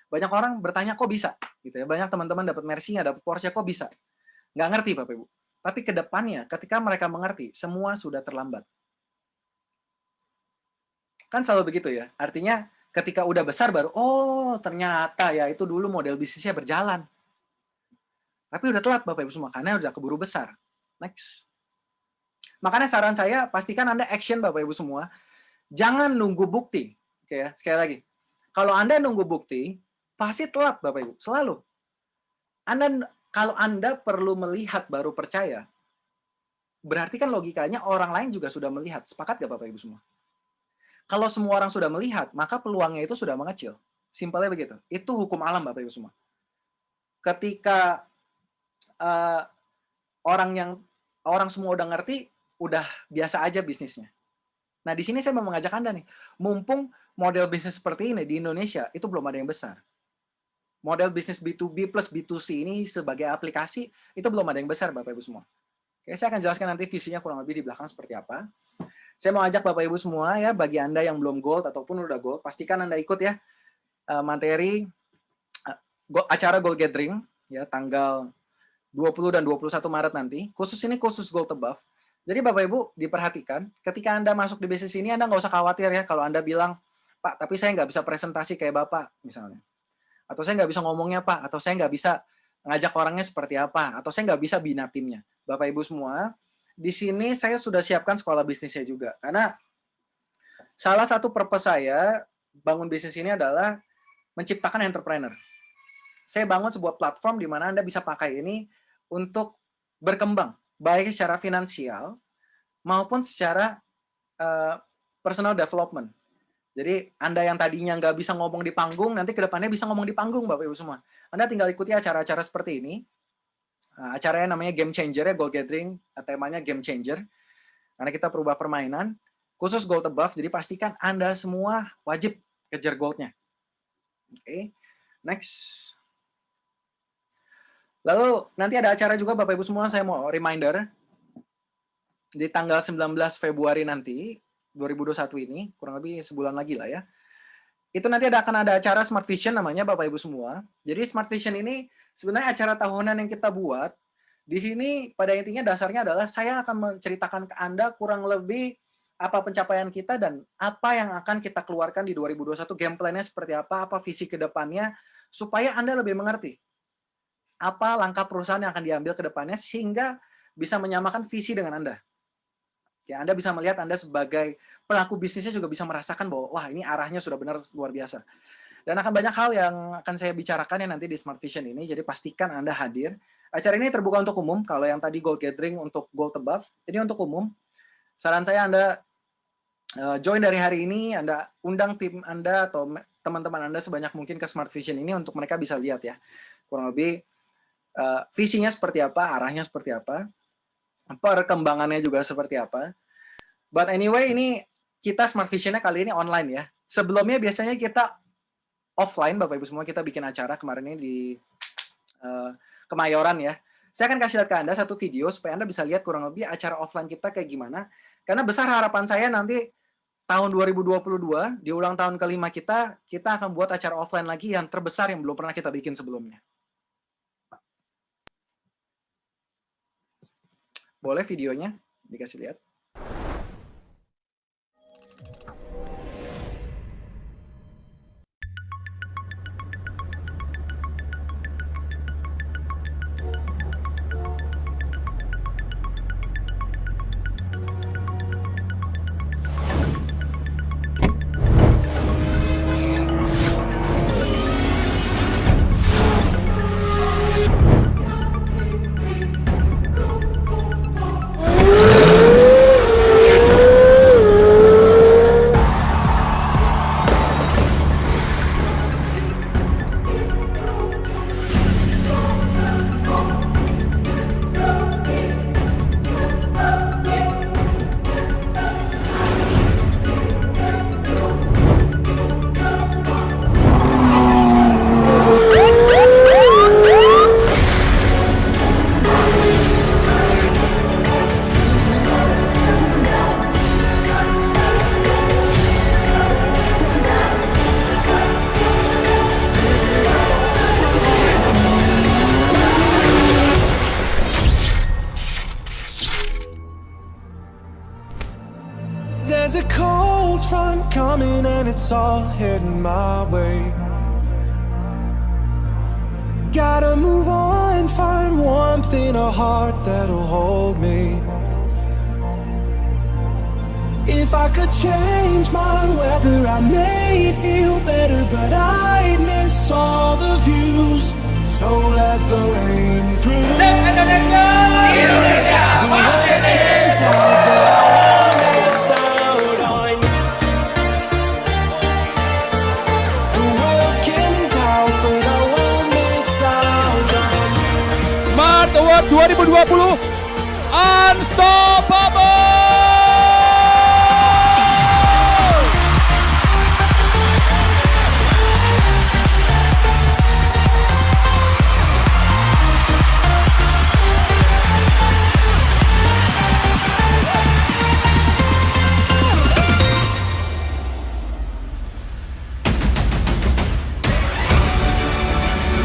banyak orang bertanya, kok bisa? Gitu ya. Banyak teman-teman dapat Mercy-nya, dapat Porsche, kok bisa? Nggak ngerti, Bapak Ibu. Tapi ke depannya, ketika mereka mengerti, semua sudah terlambat. Kan selalu begitu ya. Artinya, ketika udah besar baru, oh ternyata ya itu dulu model bisnisnya berjalan. Tapi udah telat Bapak Ibu semua, karena udah keburu besar. Next. Makanya saran saya, pastikan Anda action Bapak Ibu semua. Jangan nunggu bukti. Oke ya, sekali lagi. Kalau Anda nunggu bukti, pasti telat Bapak Ibu, selalu. Kalau Anda perlu melihat baru percaya, berarti kan logikanya orang lain juga sudah melihat. Sepakat nggak Bapak Ibu semua? Kalau semua orang sudah melihat, maka peluangnya itu sudah mengecil. Simpelnya begitu. Itu hukum alam Bapak Ibu semua. Ketika orang semua udah ngerti, udah biasa aja bisnisnya. Nah, di sini saya mau mengajak Anda nih, mumpung model bisnis seperti ini di Indonesia itu belum ada yang besar. Model bisnis B2B plus B2C ini sebagai aplikasi itu belum ada yang besar Bapak Ibu semua. Oke, saya akan jelaskan nanti visinya kurang lebih di belakang seperti apa. Saya mau ajak Bapak Ibu semua ya, bagi Anda yang belum gold ataupun udah gold, pastikan Anda ikut ya materi acara Gold Gathering ya tanggal 20 dan 21 Maret nanti. Khusus gold above. Jadi Bapak Ibu diperhatikan, ketika Anda masuk di bisnis ini Anda nggak usah khawatir ya kalau Anda bilang, Pak, tapi saya nggak bisa presentasi kayak Bapak misalnya. Atau saya nggak bisa ngomongnya Pak, atau saya nggak bisa ngajak orangnya seperti apa, atau saya nggak bisa bina timnya. Bapak Ibu semua, di sini saya sudah siapkan sekolah bisnisnya juga. Karena salah satu purpose saya bangun bisnis ini adalah menciptakan entrepreneur. Saya bangun sebuah platform di mana Anda bisa pakai ini untuk berkembang, baik secara finansial maupun secara personal development. Jadi Anda yang tadinya nggak bisa ngomong di panggung, nanti ke depannya bisa ngomong di panggung Bapak Ibu semua. Anda tinggal ikuti acara-acara seperti ini. Acaranya namanya Game Changer ya, Gold Gathering, temanya Game Changer. Karena kita perubah permainan, khusus Gold Above, jadi pastikan Anda semua wajib kejar goldnya. Oke, next. Lalu nanti ada acara juga Bapak Ibu semua, saya mau reminder, di tanggal 19 Februari nanti, 2021 ini, kurang lebih sebulan lagi lah ya. Itu nanti akan ada acara Smart Vision namanya Bapak Ibu semua. Jadi Smart Vision ini sebenarnya acara tahunan yang kita buat. Di sini pada intinya dasarnya adalah saya akan menceritakan ke Anda kurang lebih apa pencapaian kita dan apa yang akan kita keluarkan di 2021, game plan-nya seperti apa visi ke depannya, supaya Anda lebih mengerti apa langkah perusahaan yang akan diambil ke depannya sehingga bisa menyamakan visi dengan Anda. Ya, Anda bisa melihat Anda sebagai pelaku bisnisnya juga bisa merasakan bahwa wah ini arahnya sudah benar luar biasa. Dan akan banyak hal yang akan saya bicarakan ya nanti di Smart Vision ini, jadi pastikan Anda hadir. Acara ini terbuka untuk umum, kalau yang tadi Gold Gathering untuk Gold Above, ini untuk umum. Saran saya Anda join dari hari ini, Anda undang tim Anda atau teman-teman Anda sebanyak mungkin ke Smart Vision ini untuk mereka bisa lihat ya. Kurang lebih visinya seperti apa, arahnya seperti apa, perkembangannya juga seperti apa. But anyway, ini kita Smart Vision-nya kali ini online ya. Sebelumnya biasanya kita offline, Bapak Ibu semua, kita bikin acara kemarin ini di Kemayoran ya. Saya akan kasih lihat ke Anda satu video supaya Anda bisa lihat kurang lebih acara offline kita kayak gimana. Karena besar harapan saya nanti tahun 2022, di ulang tahun kelima kita akan buat acara offline lagi yang terbesar yang belum pernah kita bikin sebelumnya. Boleh videonya dikasih lihat?
There's a cold front coming and it's all heading my way. Gotta move on, find warmth in a heart that'll hold me. If I could change my weather, I may may feel better, but I'd miss all the views. So let the rain through. The world can tell, but I won't miss out on you. The world can doubt, but I won't miss out on you.
Smart Award 2020 Unstoppable.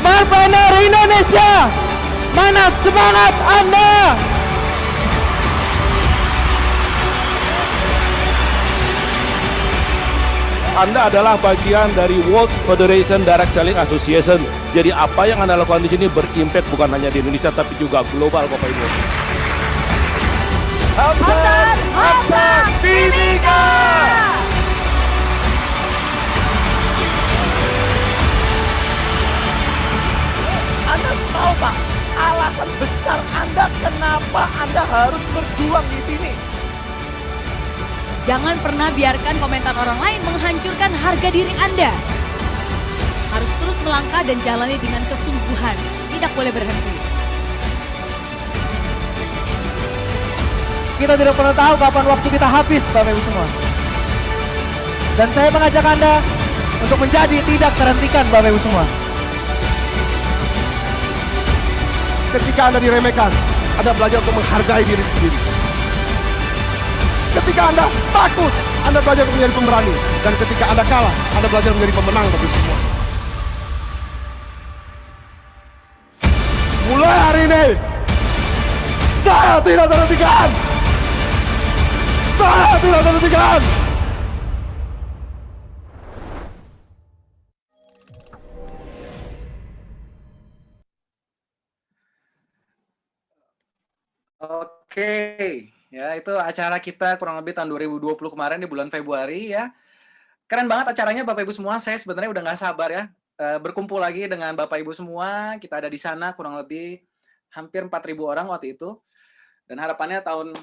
Smartpreneur Indonesia, mana semangat Anda?
Anda adalah bagian dari World Federation Direct Selling Association. Jadi apa yang Anda lakukan di sini berimpact bukan hanya di Indonesia tapi juga global, Bapak Ibu.
Hamzat Timika.
Anda tahu Pak, alasan besar Anda kenapa Anda harus berjuang di sini?
Jangan pernah biarkan komentar orang lain menghancurkan harga diri Anda. Harus terus melangkah dan jalani dengan kesungguhan. Tidak boleh berhenti.
Kita tidak pernah tahu kapan waktu kita habis, Bapak Ibu semua. Dan saya mengajak Anda untuk menjadi tidak terhentikan, Bapak Ibu semua.
Ketika Anda diremehkan, Anda belajar untuk menghargai diri sendiri. Ketika Anda takut, Anda belajar untuk menjadi pemberani. Dan ketika Anda kalah, Anda belajar menjadi pemenang bagi semua. Mulai hari ini, saya tidak terhentikan. Saya tidak terhentikan.
Oke, ya itu acara kita kurang lebih tahun 2020 kemarin di bulan Februari ya. Keren banget acaranya Bapak Ibu semua. Saya sebenarnya udah nggak sabar ya berkumpul lagi dengan Bapak Ibu semua. Kita ada di sana kurang lebih hampir 4.000 orang waktu itu. Dan harapannya tahun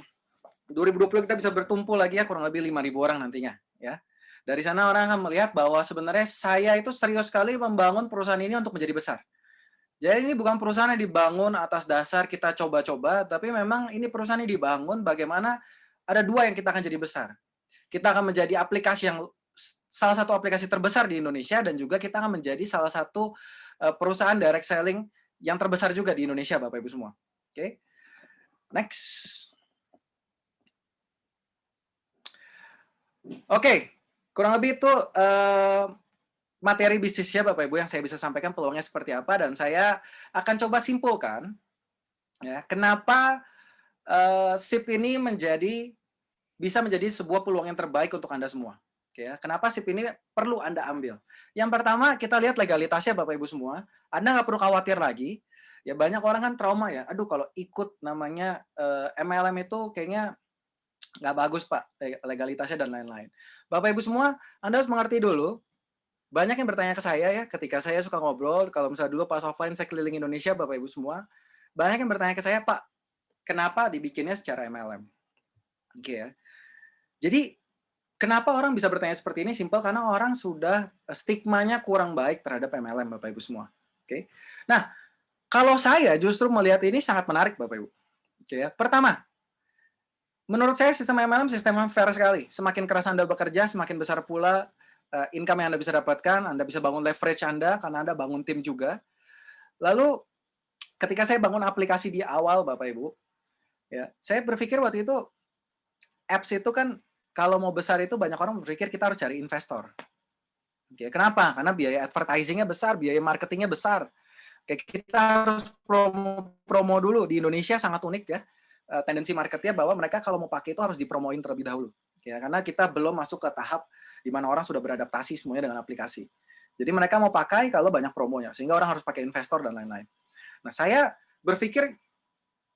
2020 kita bisa bertumpu lagi ya kurang lebih 5.000 orang nantinya ya. Dari sana orang akan melihat bahwa sebenarnya saya itu serius sekali membangun perusahaan ini untuk menjadi besar. Jadi ini bukan perusahaan yang dibangun atas dasar kita coba-coba, tapi memang ini perusahaan yang dibangun bagaimana ada dua yang kita akan jadi besar. Kita akan menjadi aplikasi yang salah satu aplikasi terbesar di Indonesia dan juga kita akan menjadi salah satu perusahaan direct selling yang terbesar juga di Indonesia, Bapak Ibu semua. Oke. Next. Oke, kurang lebih itu materi bisnisnya Bapak Ibu yang saya bisa sampaikan peluangnya seperti apa dan saya akan coba simpulkan ya kenapa SIP ini bisa menjadi sebuah peluang yang terbaik untuk Anda semua. Oke ya, kenapa SIP ini perlu Anda ambil? Yang pertama kita lihat legalitasnya Bapak Ibu semua. Anda nggak perlu khawatir lagi. Ya banyak orang kan trauma ya. Aduh kalau ikut namanya MLM itu kayaknya nggak bagus Pak legalitasnya dan lain-lain. Bapak Ibu semua, Anda harus mengerti dulu. Banyak yang bertanya ke saya ya, ketika saya suka ngobrol, kalau misalnya dulu pas offline saya keliling Indonesia, Bapak Ibu semua, banyak yang bertanya ke saya, Pak, kenapa dibikinnya secara MLM? Oke ya. Jadi, kenapa orang bisa bertanya seperti ini? Simpel, karena orang sudah stigmanya kurang baik terhadap MLM, Bapak Ibu semua. Oke. Nah, kalau saya justru melihat ini sangat menarik, Bapak Ibu. Oke ya. Pertama, menurut saya sistem MLM sistem yang fair sekali. Semakin keras Anda bekerja, semakin besar pula income yang Anda bisa dapatkan, Anda bisa bangun leverage Anda, karena Anda bangun tim juga. Lalu, ketika saya bangun aplikasi di awal, Bapak Ibu, ya, saya berpikir waktu itu, apps itu kan, kalau mau besar itu banyak orang berpikir kita harus cari investor. Oke, kenapa? Karena biaya advertising-nya besar, biaya marketingnya besar. Kayak kita harus promo dulu. Di Indonesia sangat unik ya, tendensi marketnya bahwa mereka kalau mau pakai itu harus dipromoin terlebih dahulu. Ya, karena kita belum masuk ke tahap di mana orang sudah beradaptasi semuanya dengan aplikasi. Jadi mereka mau pakai kalau banyak promonya, sehingga orang harus pakai investor dan lain-lain. Nah, saya berpikir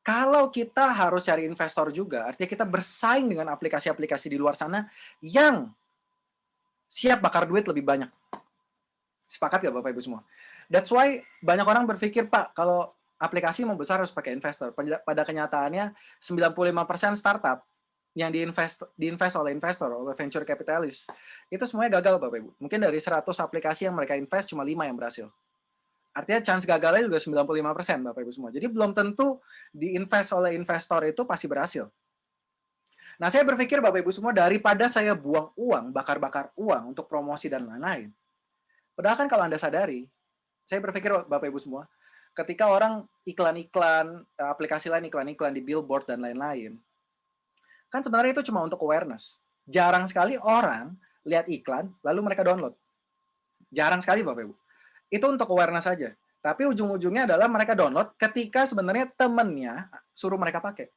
kalau kita harus cari investor juga, artinya kita bersaing dengan aplikasi-aplikasi di luar sana yang siap bakar duit lebih banyak. Sepakat nggak Bapak Ibu semua? That's why banyak orang berpikir, Pak, kalau aplikasi mau besar harus pakai investor. Pada kenyataannya 95% startup yang diinvest oleh investor, oleh venture capitalist, itu semuanya gagal Bapak Ibu. Mungkin dari 100 aplikasi yang mereka invest, cuma 5 yang berhasil. Artinya chance gagalnya juga 95% Bapak Ibu semua. Jadi belum tentu diinvest oleh investor itu pasti berhasil. Nah, saya berpikir Bapak Ibu semua, daripada saya buang uang, bakar-bakar uang untuk promosi dan lain-lain. Padahal kan kalau Anda sadari, saya berpikir Bapak Ibu semua, ketika orang iklan-iklan, aplikasi lain iklan-iklan di billboard dan lain-lain, kan sebenarnya itu cuma untuk awareness. Jarang sekali orang lihat iklan, lalu mereka download. Jarang sekali Bapak Ibu. Itu untuk awareness saja. Tapi ujung-ujungnya adalah mereka download ketika sebenarnya temennya suruh mereka pakai.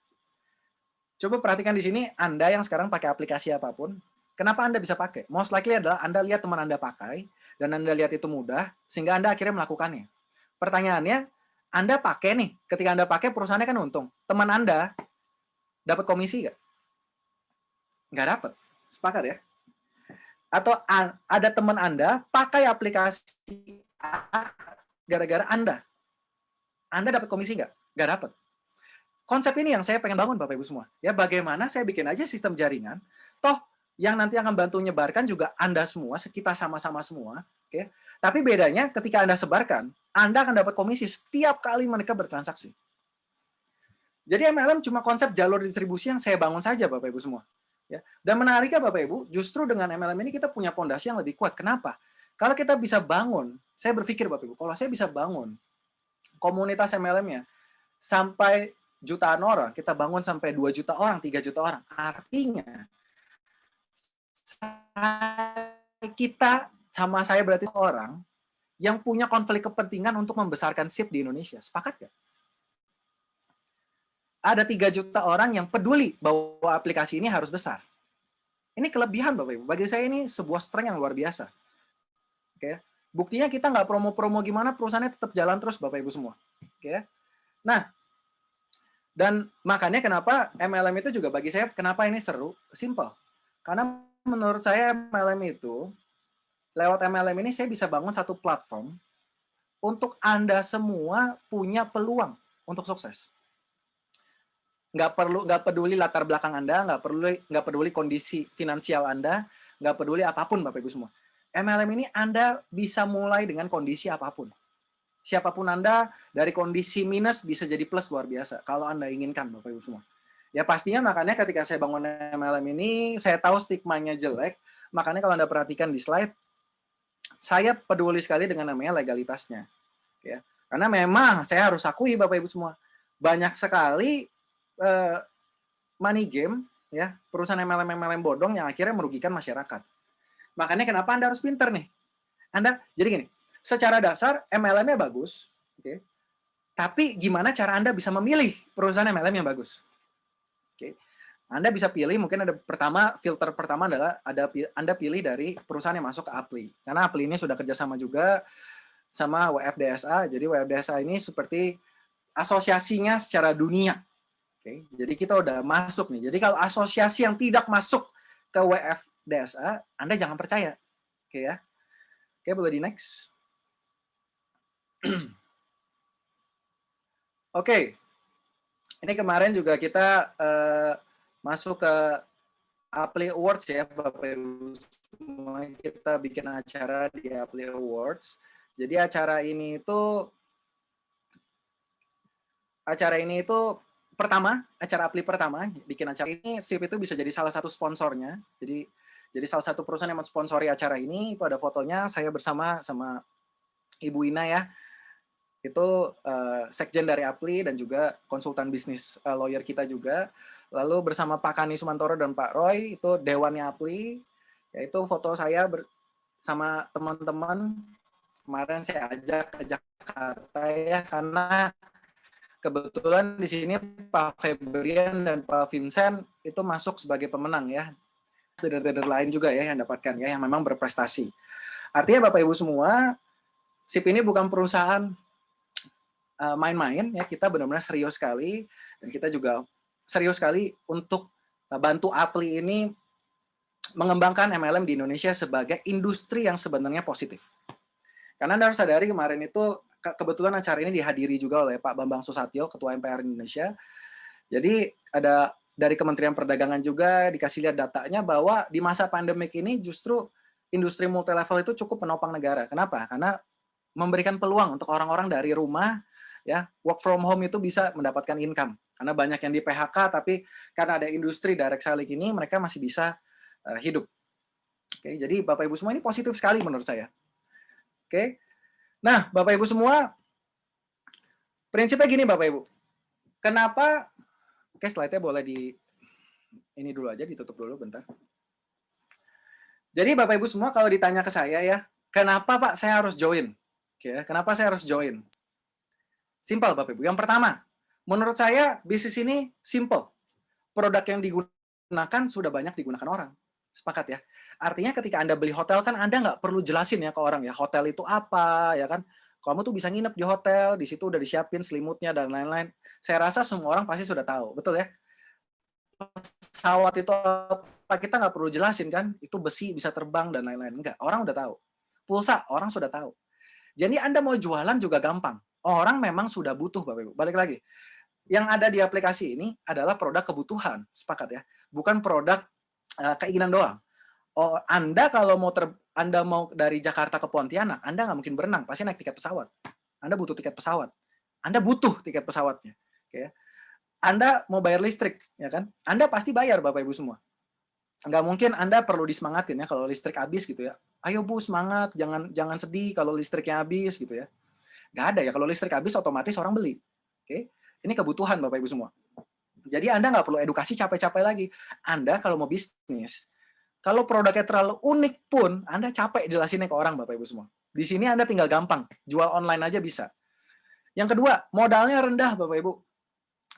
Coba perhatikan di sini, Anda yang sekarang pakai aplikasi apapun, kenapa Anda bisa pakai? Most likely adalah Anda lihat teman Anda pakai, dan Anda lihat itu mudah, sehingga Anda akhirnya melakukannya. Pertanyaannya, Anda pakai nih, ketika Anda pakai, perusahaannya kan untung. Teman Anda dapat komisi nggak? Nggak dapat. Sepakat ya? Atau ada teman Anda pakai aplikasi gara-gara Anda dapat komisi nggak? Nggak dapat. Konsep ini yang saya pengen bangun Bapak Ibu semua. Ya, bagaimana saya bikin aja sistem jaringan, toh yang nanti akan bantu menyebarkan juga Anda semua, kita sama-sama semua. Oke? Tapi bedanya ketika Anda sebarkan, Anda akan dapat komisi setiap kali mereka bertransaksi. Jadi MLM cuma konsep jalur distribusi yang saya bangun saja Bapak Ibu semua. Ya. Dan menariknya Bapak Ibu, justru dengan MLM ini kita punya fondasi yang lebih kuat. Kenapa? Kalau kita bisa bangun, saya berpikir Bapak Ibu, kalau saya bisa bangun komunitas MLM-nya sampai jutaan orang, kita bangun sampai 2 juta orang, 3 juta orang, artinya kita sama saya berarti orang yang punya konflik kepentingan untuk membesarkan SIP di Indonesia. Sepakat nggak? Ada 3 juta orang yang peduli bahwa aplikasi ini harus besar. Ini kelebihan Bapak Ibu. Bagi saya ini sebuah strength yang luar biasa. Oke, buktinya kita nggak promo-promo gimana, perusahaannya tetap jalan terus Bapak Ibu semua. Oke, nah, dan makanya kenapa MLM itu juga bagi saya, kenapa ini seru? Simple. Karena menurut saya MLM itu, lewat MLM ini saya bisa bangun satu platform untuk Anda semua punya peluang untuk sukses. Nggak peduli latar belakang Anda, nggak peduli kondisi finansial Anda, nggak peduli apapun Bapak Ibu semua. MLM ini Anda bisa mulai dengan kondisi apapun. Siapapun Anda, dari kondisi minus bisa jadi plus luar biasa, kalau Anda inginkan Bapak Ibu semua. Ya pastinya makanya ketika saya bangun MLM ini, saya tahu stigmanya jelek, makanya kalau Anda perhatikan di slide, saya peduli sekali dengan namanya legalitasnya. Ya. Karena memang saya harus akui Bapak Ibu semua, banyak sekali money game, ya, perusahaan MLM bodong yang akhirnya merugikan masyarakat. Makanya kenapa Anda harus pinter nih. Jadi gini, secara dasar MLM-nya bagus, okay, tapi gimana cara Anda bisa memilih perusahaan MLM yang bagus? Okay. Anda bisa pilih, mungkin ada filter pertama adalah Anda pilih dari perusahaan yang masuk ke Appli. Karena Appli ini sudah kerjasama juga sama WFDSA, jadi WFDSA ini seperti asosiasinya secara dunia. Okay. Jadi kita udah masuk nih. Jadi kalau asosiasi yang tidak masuk ke WFDSA, Anda jangan percaya. Oke ya. Oke, boleh di next. Oke. Ini kemarin juga kita masuk ke Appli Awards ya, Bapak Ibu semua. Kita bikin acara di Appli Awards. Jadi acara ini itu acara Appli pertama, bikin acara ini, SIP itu bisa jadi salah satu sponsornya. Jadi salah satu perusahaan yang mensponsori acara ini, itu ada fotonya, saya bersama sama Ibu Ina ya. Itu sekjen dari Appli dan juga konsultan bisnis lawyer kita juga. Lalu bersama Pak Kani Sumantoro dan Pak Roy, itu dewannya Appli. Yaitu foto saya sama teman-teman. Kemarin saya ajak ke Jakarta ya, karena kebetulan di sini Pak Febrian dan Pak Vincent itu masuk sebagai pemenang ya. Trader-trader lain juga ya yang dapatkan ya, yang memang berprestasi. Artinya Bapak Ibu semua, SIP ini bukan perusahaan main-main ya, kita benar-benar serius sekali, dan kita juga serius sekali untuk bantu Appli ini mengembangkan MLM di Indonesia sebagai industri yang sebenarnya positif. Karena Anda harus sadari kemarin itu kebetulan acara ini dihadiri juga oleh Pak Bambang Susatyo, Ketua MPR Indonesia. Jadi ada dari Kementerian Perdagangan juga dikasih lihat datanya bahwa di masa pandemik ini justru industri multilevel itu cukup menopang negara. Kenapa? Karena memberikan peluang untuk orang-orang dari rumah, ya, work from home itu bisa mendapatkan income. Karena banyak yang di PHK, tapi karena ada industri direct selling ini, mereka masih bisa hidup. Oke, jadi Bapak Ibu semua ini positif sekali menurut saya. Oke, nah Bapak Ibu semua, prinsipnya gini Bapak Ibu. Kenapa? Oke, slide-nya boleh ini dulu aja, ditutup dulu bentar. Jadi Bapak Ibu semua kalau ditanya ke saya ya, kenapa Pak saya harus join? Oke, kenapa saya harus join? Simpel Bapak Ibu. Yang pertama, menurut saya bisnis ini simple. Produk yang digunakan sudah banyak digunakan orang. Sepakat ya? Artinya ketika Anda beli hotel kan Anda nggak perlu jelasin ya ke orang ya, hotel itu apa, ya kan? Kamu tuh bisa nginep di hotel, di situ udah disiapin selimutnya dan lain-lain. Saya rasa semua orang pasti sudah tahu, betul ya? Pesawat itu apa, kita nggak perlu jelasin kan, itu besi bisa terbang dan lain-lain. Enggak, orang udah tahu. Pulsa, orang sudah tahu. Jadi Anda mau jualan juga gampang. Orang memang sudah butuh, Bapak Ibu. Balik lagi. Yang ada di aplikasi ini adalah produk kebutuhan, sepakat ya. Bukan produk keinginan doang. Oh, Anda kalau Anda mau dari Jakarta ke Pontianak, Anda nggak mungkin berenang, pasti naik tiket pesawat. Anda butuh tiket pesawat. Anda butuh tiket pesawatnya. Oke. Anda mau bayar listrik, ya kan? Anda pasti bayar, Bapak Ibu semua. Nggak mungkin Anda perlu disemangatin ya kalau listrik habis gitu ya. Ayo Bu, semangat, jangan sedih kalau listriknya habis gitu ya. Nggak ada ya, kalau listrik habis otomatis orang beli. Oke, ini kebutuhan Bapak Ibu semua. Jadi Anda nggak perlu edukasi capek-capek lagi. Anda kalau mau bisnis, kalau produknya terlalu unik pun, Anda capek jelasinnya ke orang Bapak Ibu semua. Di sini Anda tinggal gampang, jual online aja bisa. Yang kedua, modalnya rendah Bapak Ibu.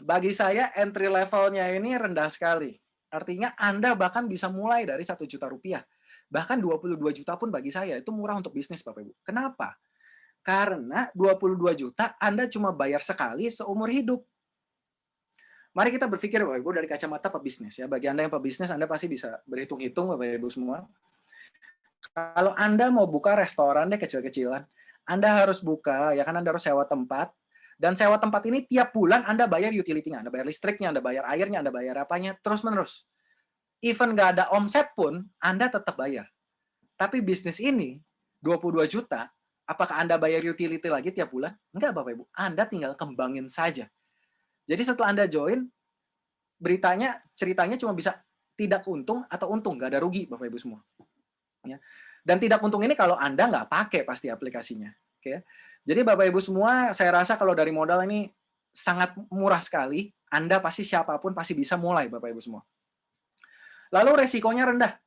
Bagi saya entry levelnya ini rendah sekali. Artinya Anda bahkan bisa mulai dari 1 juta rupiah. Bahkan 22 juta pun bagi saya itu murah untuk bisnis Bapak Ibu. Kenapa? Karena 22 juta Anda cuma bayar sekali seumur hidup. Mari kita berpikir Bapak Ibu dari kacamata pebisnis ya. Bagi Anda yang pebisnis, Anda pasti bisa berhitung-hitung Bapak Ibu semua. Kalau Anda mau buka restoran deh kecil-kecilan, Anda harus buka, ya kan Anda harus sewa tempat. Dan sewa tempat ini tiap bulan Anda bayar utility-nya, Anda bayar listriknya, Anda bayar airnya, Anda bayar apanya, terus-menerus. Even nggak ada omset pun, Anda tetap bayar. Tapi bisnis ini, 22 juta, apakah Anda bayar utility lagi tiap bulan? Enggak, Bapak Ibu. Anda tinggal kembangin saja. Jadi setelah Anda join, ceritanya cuma bisa tidak untung atau untung, nggak ada rugi, Bapak Ibu semua. Ya. Dan tidak untung ini kalau Anda nggak pakai pasti aplikasinya. Oke. Jadi Bapak Ibu semua, saya rasa kalau dari modal ini sangat murah sekali. Anda pasti siapapun pasti bisa mulai, Bapak Ibu semua. Lalu resikonya rendah.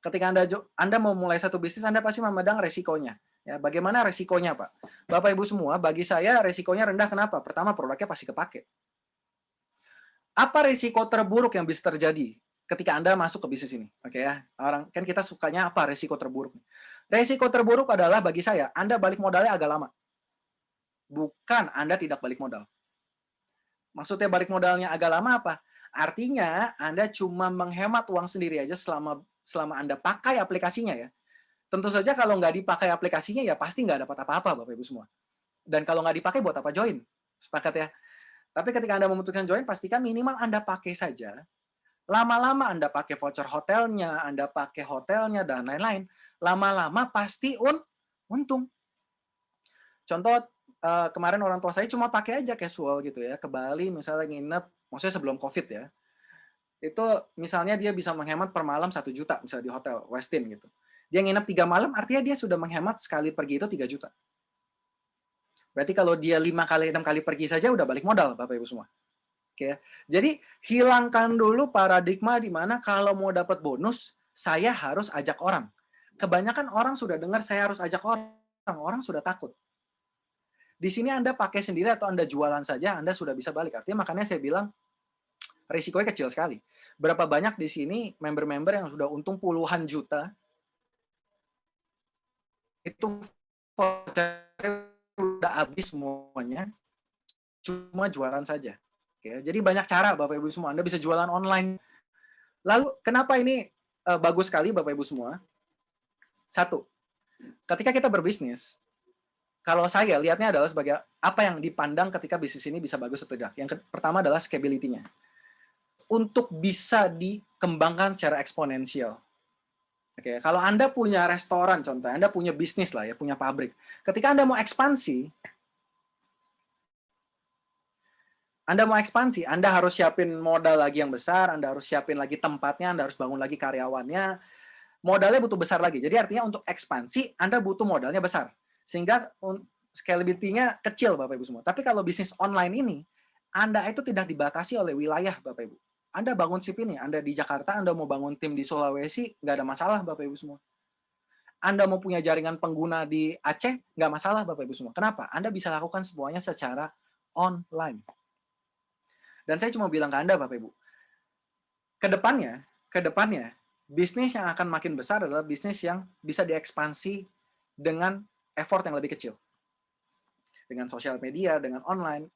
Ketika Anda mau mulai satu bisnis, Anda pasti memandang resikonya. Ya, bagaimana resikonya, Pak? Bapak Ibu semua, bagi saya resikonya rendah. Kenapa? Pertama, produknya pasti kepake. Apa resiko terburuk yang bisa terjadi ketika Anda masuk ke bisnis ini? Oke ya, orang kan kita sukanya apa resiko terburuk? Resiko terburuk adalah bagi saya, Anda balik modalnya agak lama. Bukan Anda tidak balik modal. Maksudnya balik modalnya agak lama apa? Artinya Anda cuma menghemat uang sendiri aja selama Anda pakai aplikasinya ya. Tentu saja kalau nggak dipakai aplikasinya ya pasti nggak dapat apa-apa Bapak Ibu semua. Dan kalau nggak dipakai buat apa join? Sepakat ya? Tapi ketika Anda memutuskan join, pastikan minimal Anda pakai saja. Lama-lama Anda pakai voucher hotelnya, Anda pakai hotelnya, dan lain-lain. Lama-lama pasti untung. Contoh, kemarin orang tua saya cuma pakai aja casual gitu ya, ke Bali misalnya nginep, maksudnya sebelum COVID ya. Itu misalnya dia bisa menghemat per malam 1 juta misalnya di hotel Westin gitu. Dia nginep 3 malam, artinya dia sudah menghemat sekali pergi itu 3 juta. Berarti kalau dia 5 kali, 6 kali pergi saja udah balik modal Bapak Ibu semua. Oke ya. Jadi hilangkan dulu paradigma di mana kalau mau dapat bonus, saya harus ajak orang. Kebanyakan orang sudah dengar saya harus ajak orang sudah takut. Di sini Anda pakai sendiri atau Anda jualan saja, Anda sudah bisa balik. Artinya makanya saya bilang risikonya kecil sekali. Berapa banyak di sini member-member yang sudah untung puluhan juta, itu udah habis semuanya, cuma jualan saja. Oke, jadi banyak cara Bapak Ibu semua, Anda bisa jualan online. Lalu kenapa ini bagus sekali Bapak Ibu semua. Satu, ketika kita berbisnis, kalau saya lihatnya adalah sebagai apa yang dipandang ketika bisnis ini bisa bagus atau tidak. Yang pertama adalah scalability-nya. Untuk bisa dikembangkan secara eksponensial. Oke, kalau Anda punya restoran contohnya, Anda punya bisnis lah ya, punya pabrik. Ketika Anda mau ekspansi, Anda harus siapin modal lagi yang besar, Anda harus siapin lagi tempatnya, Anda harus bangun lagi karyawannya. Modalnya butuh besar lagi. Jadi artinya untuk ekspansi, Anda butuh modalnya besar. Sehingga scalability-nya kecil, Bapak Ibu semua. Tapi kalau bisnis online ini, Anda itu tidak dibatasi oleh wilayah, Bapak Ibu. Anda bangun SIP ini, Anda di Jakarta, Anda mau bangun tim di Sulawesi, nggak ada masalah, Bapak Ibu semua. Anda mau punya jaringan pengguna di Aceh, nggak masalah, Bapak Ibu semua. Kenapa? Anda bisa lakukan semuanya secara online. Dan saya cuma bilang ke Anda, Bapak Ibu, ke depannya, bisnis yang akan makin besar adalah bisnis yang bisa diekspansi dengan effort yang lebih kecil. Dengan sosial media, dengan online.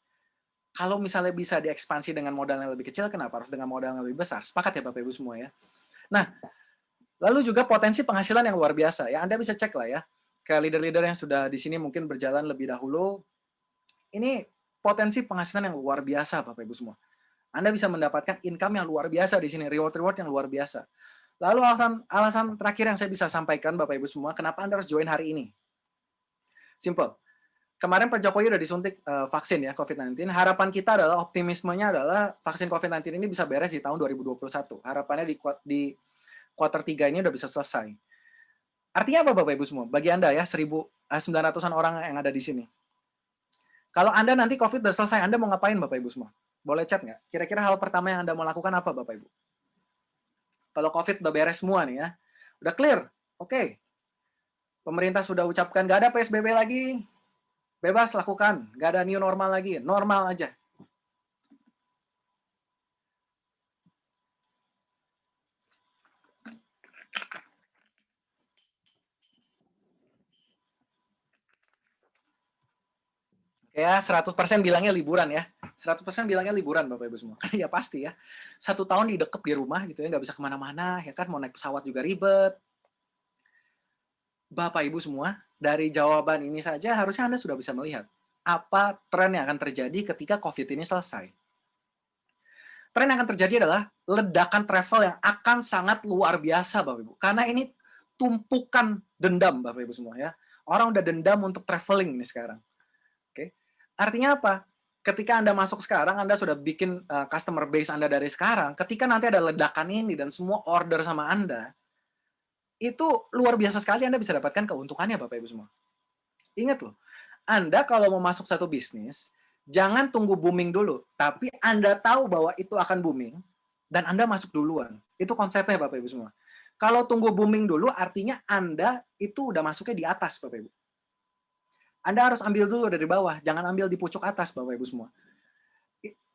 Kalau misalnya bisa diekspansi dengan modal yang lebih kecil, kenapa harus dengan modal yang lebih besar? Sepakat ya Bapak Ibu semua ya? Nah, lalu juga potensi penghasilan yang luar biasa. Ya, Anda bisa cek lah ya, ke leader-leader yang sudah di sini mungkin berjalan lebih dahulu. Ini potensi penghasilan yang luar biasa Bapak Ibu semua. Anda bisa mendapatkan income yang luar biasa di sini, reward-reward yang luar biasa. Lalu alasan terakhir yang saya bisa sampaikan Bapak Ibu semua, kenapa Anda harus join hari ini? Simple. Kemarin Pak Jokowi udah disuntik vaksin ya COVID-19. Harapan kita adalah, optimismenya adalah vaksin COVID-19 ini bisa beres di tahun 2021. Harapannya di kuartal 3 ini udah bisa selesai. Artinya apa Bapak Ibu semua? Bagi Anda ya, 1.900-an orang yang ada di sini. Kalau Anda nanti COVID udah selesai, Anda mau ngapain Bapak Ibu semua? Boleh chat nggak? Kira-kira hal pertama yang Anda mau lakukan apa Bapak Ibu? Kalau COVID udah beres semua nih ya. Udah clear? Oke. Pemerintah sudah ucapkan nggak ada PSBB lagi. Bebas lakukan. Nggak ada new normal lagi. Normal aja. Ya, 100% bilangnya liburan ya. 100% bilangnya liburan Bapak Ibu semua. Ya pasti ya. 1 tahun didekep di rumah gitu ya, nggak bisa kemana-mana, ya kan, mau naik pesawat juga ribet. Bapak Ibu semua, dari jawaban ini saja harusnya Anda sudah bisa melihat apa tren yang akan terjadi ketika COVID ini selesai. Tren yang akan terjadi adalah ledakan travel yang akan sangat luar biasa Bapak Ibu. Karena ini tumpukan dendam Bapak Ibu semua ya. Orang udah dendam untuk traveling ini sekarang. Oke. Artinya apa? Ketika Anda masuk sekarang, Anda sudah bikin customer base Anda dari sekarang, ketika nanti ada ledakan ini dan semua order sama Anda, itu luar biasa sekali Anda bisa dapatkan keuntungannya Bapak Ibu semua. Ingat loh, Anda kalau mau masuk satu bisnis, jangan tunggu booming dulu, tapi Anda tahu bahwa itu akan booming, dan Anda masuk duluan. Itu konsepnya Bapak Ibu semua. Kalau tunggu booming dulu, artinya Anda itu udah masuknya di atas Bapak Ibu. Anda harus ambil dulu dari bawah, jangan ambil di pucuk atas Bapak Ibu semua.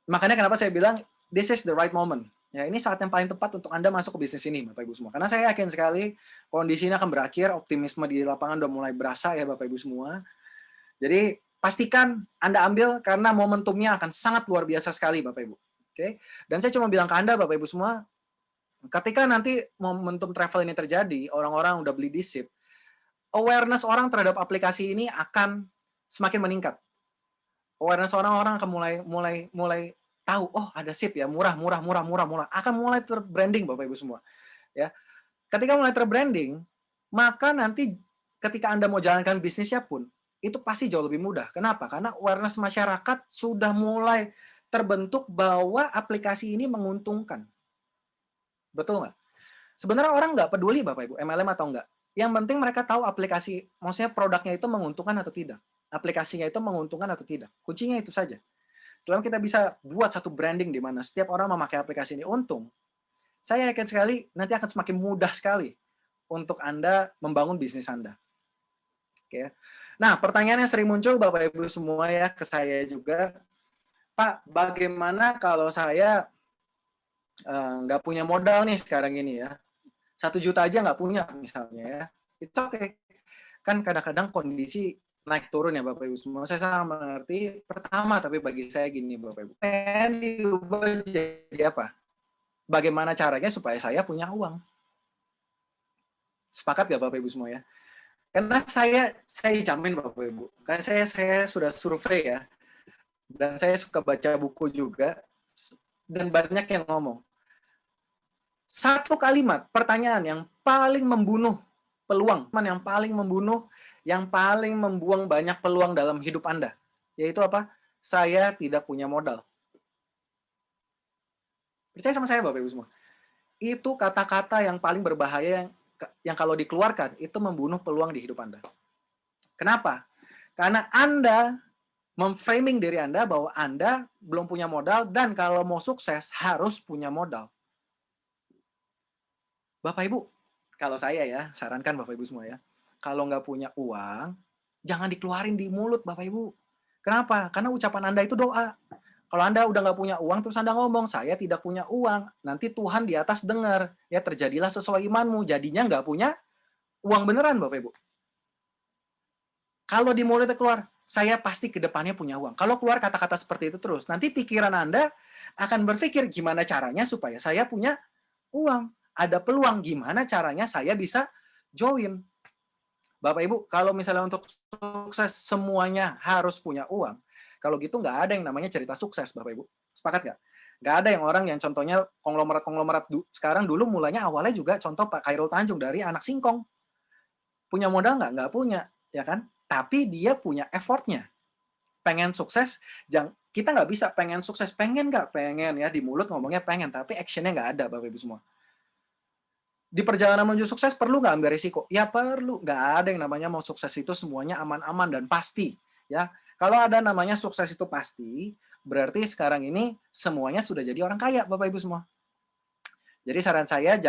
Makanya kenapa saya bilang this is the right moment. Ya, ini saat yang paling tepat untuk Anda masuk ke bisnis ini Bapak Ibu semua. Karena saya yakin sekali kondisinya akan berakhir, optimisme di lapangan udah mulai berasa ya Bapak Ibu semua. Jadi pastikan Anda ambil karena momentumnya akan sangat luar biasa sekali Bapak Ibu. Oke. Dan saya cuma bilang ke Anda Bapak Ibu semua, ketika nanti momentum travel ini terjadi, orang-orang udah beli di SIP, awareness orang terhadap aplikasi ini akan semakin meningkat. Awareness orang-orang akan mulai tahu, oh ada SIP ya, murah. Akan mulai terbranding Bapak Ibu semua. Ya. Ketika mulai terbranding, maka nanti ketika Anda mau jalankan bisnisnya pun, itu pasti jauh lebih mudah. Kenapa? Karena awareness masyarakat sudah mulai terbentuk bahwa aplikasi ini menguntungkan. Betul nggak? Sebenarnya orang nggak peduli Bapak Ibu, MLM atau enggak. Yang penting mereka tahu aplikasi, maksudnya produknya itu menguntungkan atau tidak. Aplikasinya itu menguntungkan atau tidak. Kuncinya itu saja. Setelah kita bisa buat satu branding di mana setiap orang memakai aplikasi ini untung, saya yakin sekali nanti akan semakin mudah sekali untuk Anda membangun bisnis Anda. Oke. Nah, pertanyaan yang sering muncul Bapak Ibu semua ya ke saya juga, Pak, bagaimana kalau saya nggak punya modal nih sekarang ini ya? 1 juta aja nggak punya misalnya ya, it's okay. Kan kadang-kadang kondisi naik turun ya Bapak Ibu semua. Saya sangat mengerti. Pertama, tapi bagi saya gini Bapak Ibu, pengen diubah jadi apa? Bagaimana caranya supaya saya punya uang? Sepakat nggak Bapak Ibu semua ya? Karena saya jamin Bapak Ibu, karena saya sudah survei ya, dan saya suka baca buku juga, dan banyak yang ngomong. Satu kalimat, pertanyaan yang paling membunuh peluang, yang paling membunuh, yang paling membuang banyak peluang dalam hidup Anda, yaitu apa? Saya tidak punya modal. Percaya sama saya Bapak Ibu semua. Itu kata-kata yang paling berbahaya yang kalau dikeluarkan, itu membunuh peluang di hidup Anda. Kenapa? Karena Anda memframing diri Anda bahwa Anda belum punya modal, dan kalau mau sukses harus punya modal. Bapak Ibu, kalau saya ya, sarankan Bapak Ibu semua ya, kalau nggak punya uang, jangan dikeluarin di mulut Bapak Ibu. Kenapa? Karena ucapan Anda itu doa. Kalau Anda udah nggak punya uang, terus Anda ngomong, saya tidak punya uang, nanti Tuhan di atas dengar, ya terjadilah sesuai imanmu, jadinya nggak punya uang beneran Bapak Ibu. Kalau di mulutnya keluar, saya pasti ke depannya punya uang. Kalau keluar kata-kata seperti itu terus, nanti pikiran Anda akan berpikir, gimana caranya supaya saya punya uang. Ada peluang, gimana caranya saya bisa join. Bapak Ibu, kalau misalnya untuk sukses semuanya harus punya uang, kalau gitu nggak ada yang namanya cerita sukses, Bapak Ibu. Sepakat nggak? Nggak ada yang orang yang contohnya konglomerat-konglomerat sekarang, dulu mulanya awalnya juga contoh Pak Khairul Tanjung dari anak singkong. Punya modal nggak? Nggak punya, ya kan? Tapi dia punya effortnya. Pengen sukses, kita nggak bisa pengen sukses, pengen nggak? Pengen ya, di mulut ngomongnya pengen, tapi actionnya nggak ada, Bapak Ibu semua. Di perjalanan menuju sukses perlu nggak ambil risiko? Ya perlu. Nggak ada yang namanya mau sukses itu semuanya aman-aman dan pasti. Ya, kalau ada namanya sukses itu pasti, berarti sekarang ini semuanya sudah jadi orang kaya, Bapak Ibu semua. Jadi saran saya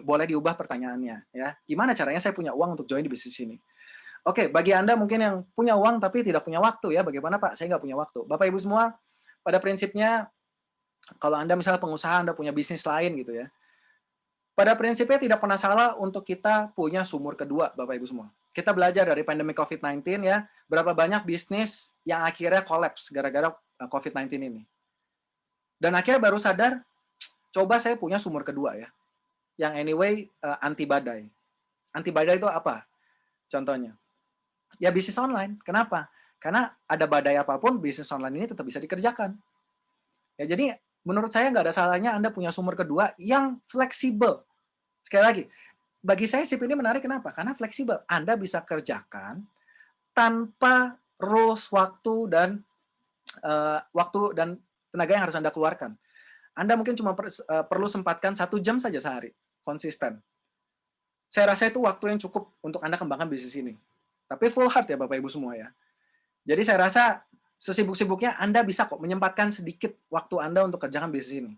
boleh diubah pertanyaannya. Ya, gimana caranya saya punya uang untuk join di bisnis ini? Oke, bagi Anda mungkin yang punya uang tapi tidak punya waktu ya, bagaimana Pak? Saya nggak punya waktu. Bapak Ibu semua, pada prinsipnya kalau Anda misalnya pengusaha, Anda punya bisnis lain gitu ya, pada prinsipnya tidak pernah salah untuk kita punya sumur kedua, Bapak Ibu semua. Kita belajar dari pandemi COVID-19 ya, berapa banyak bisnis yang akhirnya kolaps gara-gara COVID-19 ini. Dan akhirnya baru sadar, coba saya punya sumur kedua ya, yang anyway anti badai. Anti badai itu apa? Contohnya, ya bisnis online. Kenapa? Karena ada badai apapun, bisnis online ini tetap bisa dikerjakan. Ya, jadi menurut saya nggak ada salahnya Anda punya sumber kedua yang fleksibel. Sekali lagi, bagi saya SIP ini menarik kenapa? Karena fleksibel. Anda bisa kerjakan tanpa rules waktu dan tenaga yang harus Anda keluarkan. Anda mungkin cuma perlu sempatkan 1 jam saja sehari, konsisten. Saya rasa itu waktu yang cukup untuk Anda kembangkan bisnis ini. Tapi full heart ya Bapak Ibu semua ya. Jadi saya rasa sesibuk-sibuknya Anda bisa kok menyempatkan sedikit waktu Anda untuk kerjakan bisnis ini.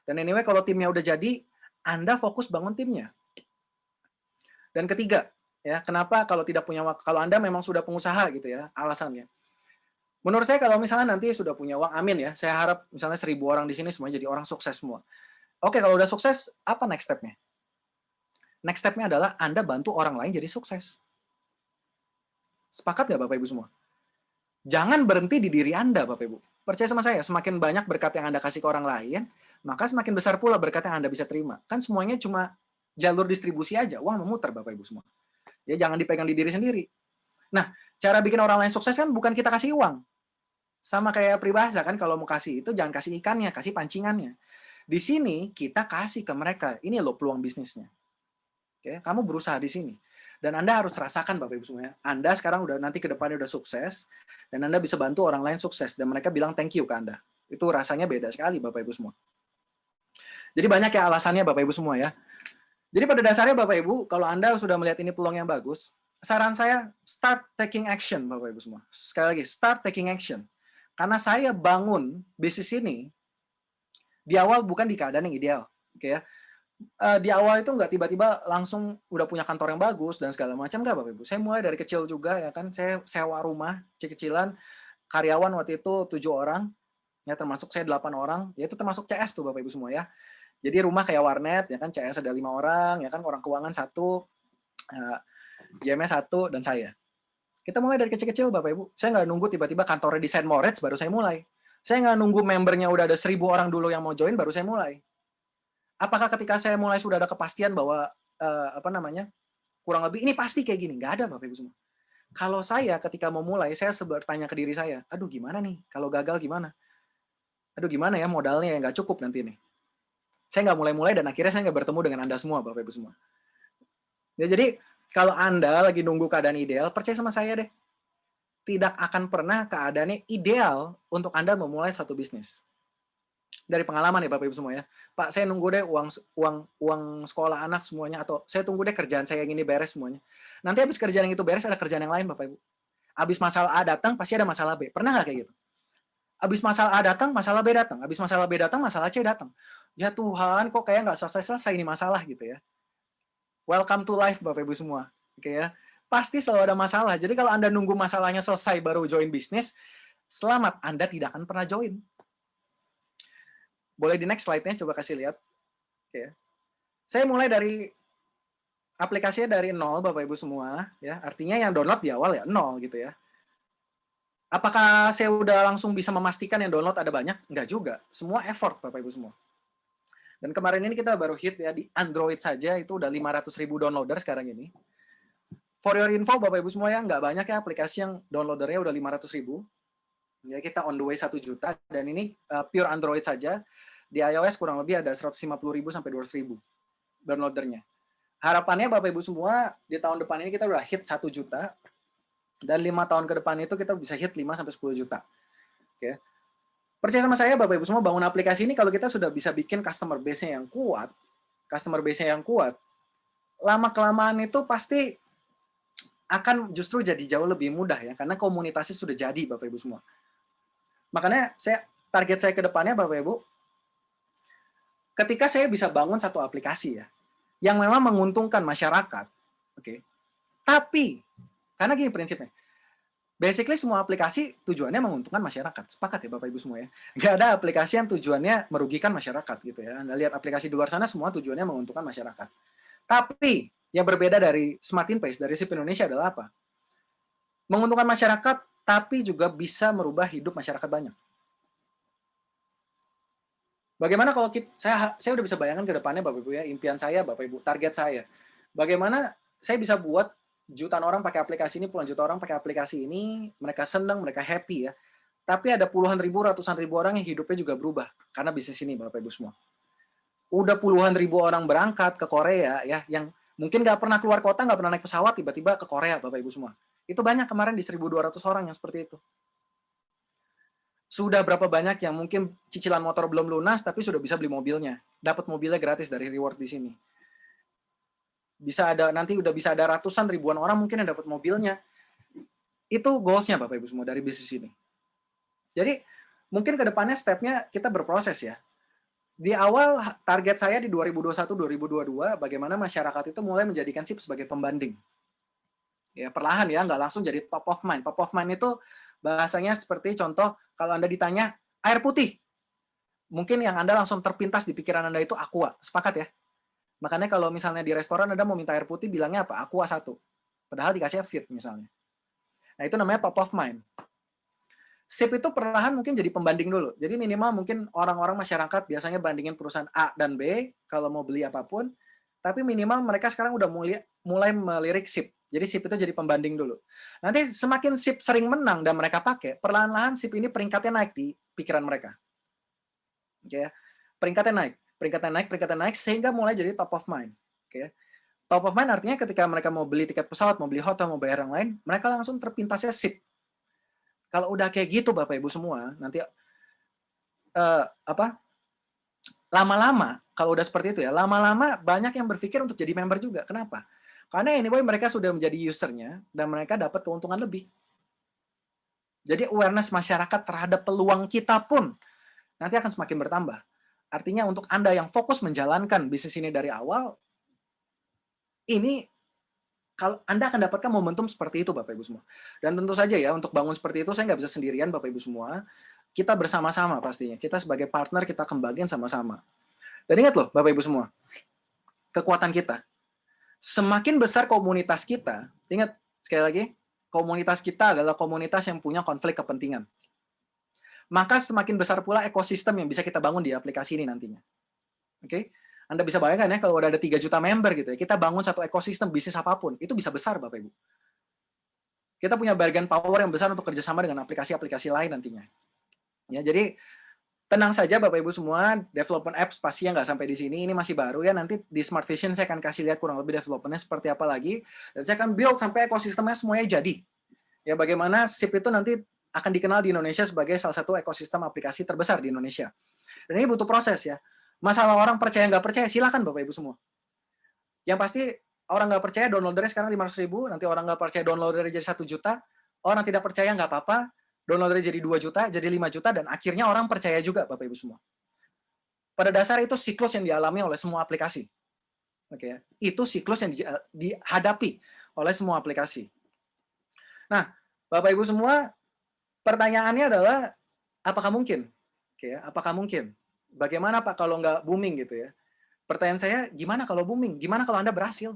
Dan anyway kalau timnya udah jadi, Anda fokus bangun timnya. Dan ketiga, ya kenapa kalau tidak punya waktu, kalau Anda memang sudah pengusaha gitu ya, alasannya. Menurut saya kalau misalnya nanti sudah punya uang, amin ya, saya harap misalnya 1.000 orang di sini semuanya jadi orang sukses semua. Oke, kalau udah sukses, apa next step-nya? Next step-nya adalah Anda bantu orang lain jadi sukses. Sepakat nggak Bapak Ibu semua? Jangan berhenti di diri Anda, Bapak Ibu. Percaya sama saya, semakin banyak berkat yang Anda kasih ke orang lain, maka semakin besar pula berkat yang Anda bisa terima. Kan semuanya cuma jalur distribusi aja, uang memutar Bapak Ibu semua. Ya jangan dipegang di diri sendiri. Nah, cara bikin orang lain sukses kan bukan kita kasih uang. Sama kayak peribahasa kan, kalau mau kasih itu jangan kasih ikannya, kasih pancingannya. Di sini kita kasih ke mereka, ini loh peluang bisnisnya. Oke, kamu berusaha di sini. Dan Anda harus rasakan Bapak Ibu semua ya. Anda sekarang udah nanti ke depannya udah sukses dan Anda bisa bantu orang lain sukses dan mereka bilang thank you ke Anda. Itu rasanya beda sekali Bapak Ibu semua. Jadi banyak ya alasannya Bapak Ibu semua ya. Jadi pada dasarnya Bapak Ibu, kalau Anda sudah melihat ini peluang yang bagus, saran saya start taking action Bapak Ibu semua. Sekali lagi, start taking action. Karena saya bangun bisnis ini di awal bukan di keadaan yang ideal. Oke ya. Di awal itu nggak tiba-tiba langsung udah punya kantor yang bagus dan segala macam nggak Bapak Ibu. Saya mulai dari kecil juga ya kan, saya sewa rumah kecil-kecilan, karyawan waktu itu 7 orang, ya termasuk saya 8 orang, ya itu termasuk CS tuh Bapak Ibu semua ya. Jadi rumah kayak warnet ya kan, CS ada 5 orang, ya kan orang keuangan 1, GM-nya 1 dan saya. Kita mulai dari kecil-kecil Bapak Ibu. Saya nggak nunggu tiba-tiba kantornya di Saint Moritz baru saya mulai. Saya nggak nunggu membernya udah ada 1.000 orang dulu yang mau join baru saya mulai. Apakah ketika saya mulai sudah ada kepastian bahwa kurang lebih ini pasti kayak gini. Nggak ada Bapak Ibu semua. Kalau saya ketika mau mulai, saya bertanya ke diri saya, aduh gimana nih, kalau gagal gimana? Aduh gimana ya modalnya yang nggak cukup nanti nih. Saya nggak mulai-mulai dan akhirnya saya nggak bertemu dengan Anda semua, Bapak Ibu semua. Ya, jadi kalau Anda lagi nunggu keadaan ideal, percaya sama saya deh. Tidak akan pernah keadaannya ideal untuk Anda memulai satu bisnis. Dari pengalaman ya Bapak Ibu semua ya. Pak, saya nunggu deh uang sekolah anak semuanya, atau saya tunggu deh kerjaan saya yang ini beres semuanya. Nanti habis kerjaan yang itu beres ada kerjaan yang lain Bapak Ibu. Habis masalah A datang pasti ada masalah B. Pernah nggak kayak gitu? Habis masalah A datang, masalah B datang. Habis masalah B datang, masalah C datang. Ya Tuhan, kok kayak nggak selesai-selesai ini masalah gitu ya. Welcome to life Bapak Ibu semua. Oke ya. Pasti selalu ada masalah. Jadi kalau Anda nunggu masalahnya selesai baru join bisnis, selamat, Anda tidak akan pernah join. Boleh di next slide-nya, coba kasih lihat. Oke. Saya mulai dari aplikasinya dari nol, Bapak Ibu semua. Ya, artinya yang download di awal ya nol gitu ya. Apakah saya udah langsung bisa memastikan yang download ada banyak? Enggak juga. Semua effort, Bapak Ibu semua. Dan kemarin ini kita baru hit ya, di Android saja itu udah 500.000 downloader sekarang ini. For your info, Bapak Ibu semua ya, nggak banyak ya aplikasi yang downloadernya udah 500.000. Ya, kita on the way 1 juta. Dan ini pure Android saja. Di iOS kurang lebih ada 150.000 sampai 200.000 downloadernya. Harapannya Bapak Ibu semua di tahun depan ini kita udah hit 1 juta dan 5 tahun ke depan itu kita bisa hit 5 sampai 10 juta. Oke. Percaya sama saya Bapak Ibu semua, bangun aplikasi ini kalau kita sudah bisa bikin customer base-nya yang kuat, lama-kelamaan itu pasti akan justru jadi jauh lebih mudah ya, karena komunitasnya sudah jadi Bapak Ibu semua. Makanya target saya ke depannya Bapak Ibu, ketika saya bisa bangun satu aplikasi ya, yang memang menguntungkan masyarakat, oke. Tapi, karena gini prinsipnya, basically semua aplikasi tujuannya menguntungkan masyarakat. Sepakat ya Bapak Ibu semua ya. Nggak ada aplikasi yang tujuannya merugikan masyarakat gitu ya. Anda lihat aplikasi di luar sana semua tujuannya menguntungkan masyarakat. Tapi, yang berbeda dari Smart InPace, dari SIP Indonesia adalah apa? Menguntungkan masyarakat, tapi juga bisa merubah hidup masyarakat banyak. Bagaimana kalau saya udah bisa bayangkan ke depannya Bapak Ibu ya, impian saya Bapak Ibu, target saya. Bagaimana saya bisa buat jutaan orang pakai aplikasi ini, puluhan juta orang pakai aplikasi ini, mereka senang, mereka happy ya. Tapi ada puluhan ribu, ratusan ribu orang yang hidupnya juga berubah karena bisnis ini Bapak Ibu semua. Udah puluhan ribu orang berangkat ke Korea ya, yang mungkin nggak pernah keluar kota, nggak pernah naik pesawat, tiba-tiba ke Korea Bapak Ibu semua. Itu banyak kemarin di 1.200 orang yang seperti itu. Sudah berapa banyak yang mungkin cicilan motor belum lunas, tapi sudah bisa beli mobilnya. Dapat mobilnya gratis dari reward di sini. Nanti udah bisa ada ratusan ribuan orang mungkin yang dapat mobilnya. Itu goals-nya Bapak Ibu semua dari bisnis ini. Jadi, mungkin ke depannya step-nya kita berproses ya. Di awal, target saya di 2021-2022, bagaimana masyarakat itu mulai menjadikan SIP sebagai pembanding. Ya, perlahan ya, nggak langsung jadi top of mind. Top of mind itu bahasanya seperti contoh, kalau Anda ditanya, air putih. Mungkin yang Anda langsung terpintas di pikiran Anda itu Aqua. Sepakat ya? Makanya kalau misalnya di restoran Anda mau minta air putih, bilangnya apa? Aqua 1. Padahal dikasih Fit misalnya. Nah, itu namanya top of mind. SIP itu perlahan mungkin jadi pembanding dulu. Jadi minimal mungkin orang-orang masyarakat biasanya bandingin perusahaan A dan B, kalau mau beli apapun. Tapi minimal mereka sekarang udah mulai melirik SIP. Jadi SIP itu jadi pembanding dulu. Nanti semakin SIP sering menang dan mereka pakai, perlahan-lahan SIP ini peringkatnya naik di pikiran mereka. Oke ya. Peringkatnya naik, sehingga mulai jadi top of mind. Oke. Top of mind artinya ketika mereka mau beli tiket pesawat, mau beli hotel, mau bayar yang lain, mereka langsung terpintasnya SIP. Kalau udah kayak gitu Bapak Ibu semua, nanti lama-lama, kalau udah seperti itu ya, lama-lama banyak yang berpikir untuk jadi member juga. Kenapa? Karena anyway mereka sudah menjadi usernya dan mereka dapat keuntungan lebih. Jadi awareness masyarakat terhadap peluang kita pun nanti akan semakin bertambah. Artinya untuk Anda yang fokus menjalankan bisnis ini dari awal, ini kalau Anda akan dapatkan momentum seperti itu Bapak Ibu semua. Dan tentu saja ya, untuk bangun seperti itu saya nggak bisa sendirian Bapak Ibu semua. Kita bersama-sama pastinya. Kita sebagai partner kita kembangin sama-sama. Dan ingat loh Bapak Ibu semua, kekuatan kita. Semakin besar komunitas kita, ingat sekali lagi, komunitas kita adalah komunitas yang punya konflik kepentingan. Maka semakin besar pula ekosistem yang bisa kita bangun di aplikasi ini nantinya. Oke? Anda bisa bayangkan ya, kalau udah ada 3 juta member gitu ya, kita bangun satu ekosistem bisnis apapun, itu bisa besar Bapak Ibu. Kita punya bargaining power yang besar untuk kerjasama dengan aplikasi-aplikasi lain nantinya. Ya, jadi tenang saja Bapak Ibu semua, development apps pastinya nggak sampai di sini, ini masih baru ya, nanti di Smart Vision saya akan kasih lihat kurang lebih development-nya seperti apa lagi, dan saya akan build sampai ekosistemnya semuanya jadi. Ya, bagaimana SIP itu nanti akan dikenal di Indonesia sebagai salah satu ekosistem aplikasi terbesar di Indonesia. Dan ini butuh proses ya. Masalah orang percaya nggak percaya, silakan Bapak Ibu semua. Yang pasti orang nggak percaya downloadernya sekarang 500.000, nanti orang nggak percaya downloadernya jadi 1 juta, orang tidak percaya nggak apa-apa, downloadernya jadi 2 juta, jadi 5 juta, dan akhirnya orang percaya juga, Bapak Ibu semua. Pada dasar itu siklus yang dialami oleh semua aplikasi. Oke, itu siklus yang dihadapi oleh semua aplikasi. Nah, Bapak Ibu semua, pertanyaannya adalah, apakah mungkin? Oke, apakah mungkin? Bagaimana Pak kalau nggak booming gitu ya? Pertanyaan saya, gimana kalau booming? Gimana kalau Anda berhasil?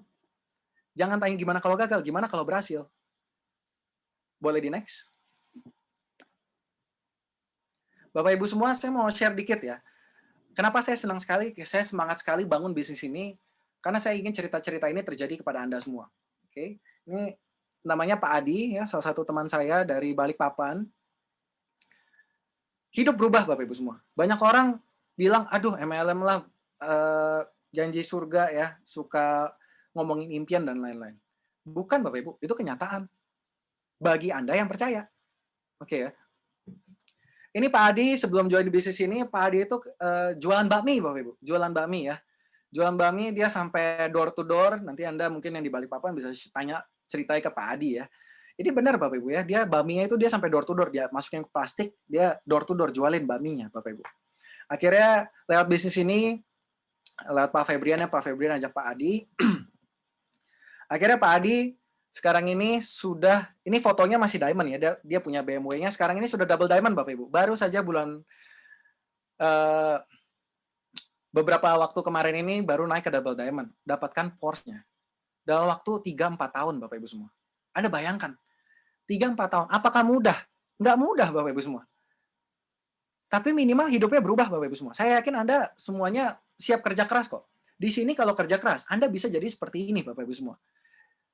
Jangan tanya gimana kalau gagal, gimana kalau berhasil? Boleh di next? Bapak Ibu semua, saya mau share dikit ya. Kenapa saya senang sekali, saya semangat sekali bangun bisnis ini, karena saya ingin cerita-cerita ini terjadi kepada Anda semua. Oke, ini namanya Pak Adi, ya, salah satu teman saya dari Balikpapan. Hidup berubah Bapak Ibu semua. Banyak orang bilang, aduh MLM lah, janji surga ya, suka ngomongin impian dan lain-lain. Bukan Bapak Ibu, itu kenyataan. Bagi Anda yang percaya. Oke ya. Ini Pak Adi sebelum join di bisnis ini, Pak Adi itu jualan bakmi Bapak Ibu, jualan bakmi ya. Jualan bakmi dia sampai door to door, nanti Anda mungkin yang di Balikpapan bisa tanya ceritanya ke Pak Adi ya. Ini benar Bapak Ibu ya, dia bakminya itu dia sampai door to door, dia masukin ke plastik, dia door to door jualin bakminya Bapak Ibu. Akhirnya lewat bisnis ini, lewat Pak Febrian ajak Pak Adi. Akhirnya Pak Adi sekarang ini sudah, ini fotonya masih diamond ya, dia punya BMW-nya, sekarang ini sudah double diamond Bapak Ibu. Baru saja bulan, beberapa waktu kemarin ini baru naik ke double diamond, dapatkan Porsche-nya. Dalam waktu 3-4 tahun Bapak Ibu semua. Anda bayangkan, 3-4 tahun, apakah mudah? Nggak mudah Bapak Ibu semua. Tapi minimal hidupnya berubah Bapak Ibu semua. Saya yakin Anda semuanya siap kerja keras kok. Di sini kalau kerja keras, Anda bisa jadi seperti ini Bapak Ibu semua.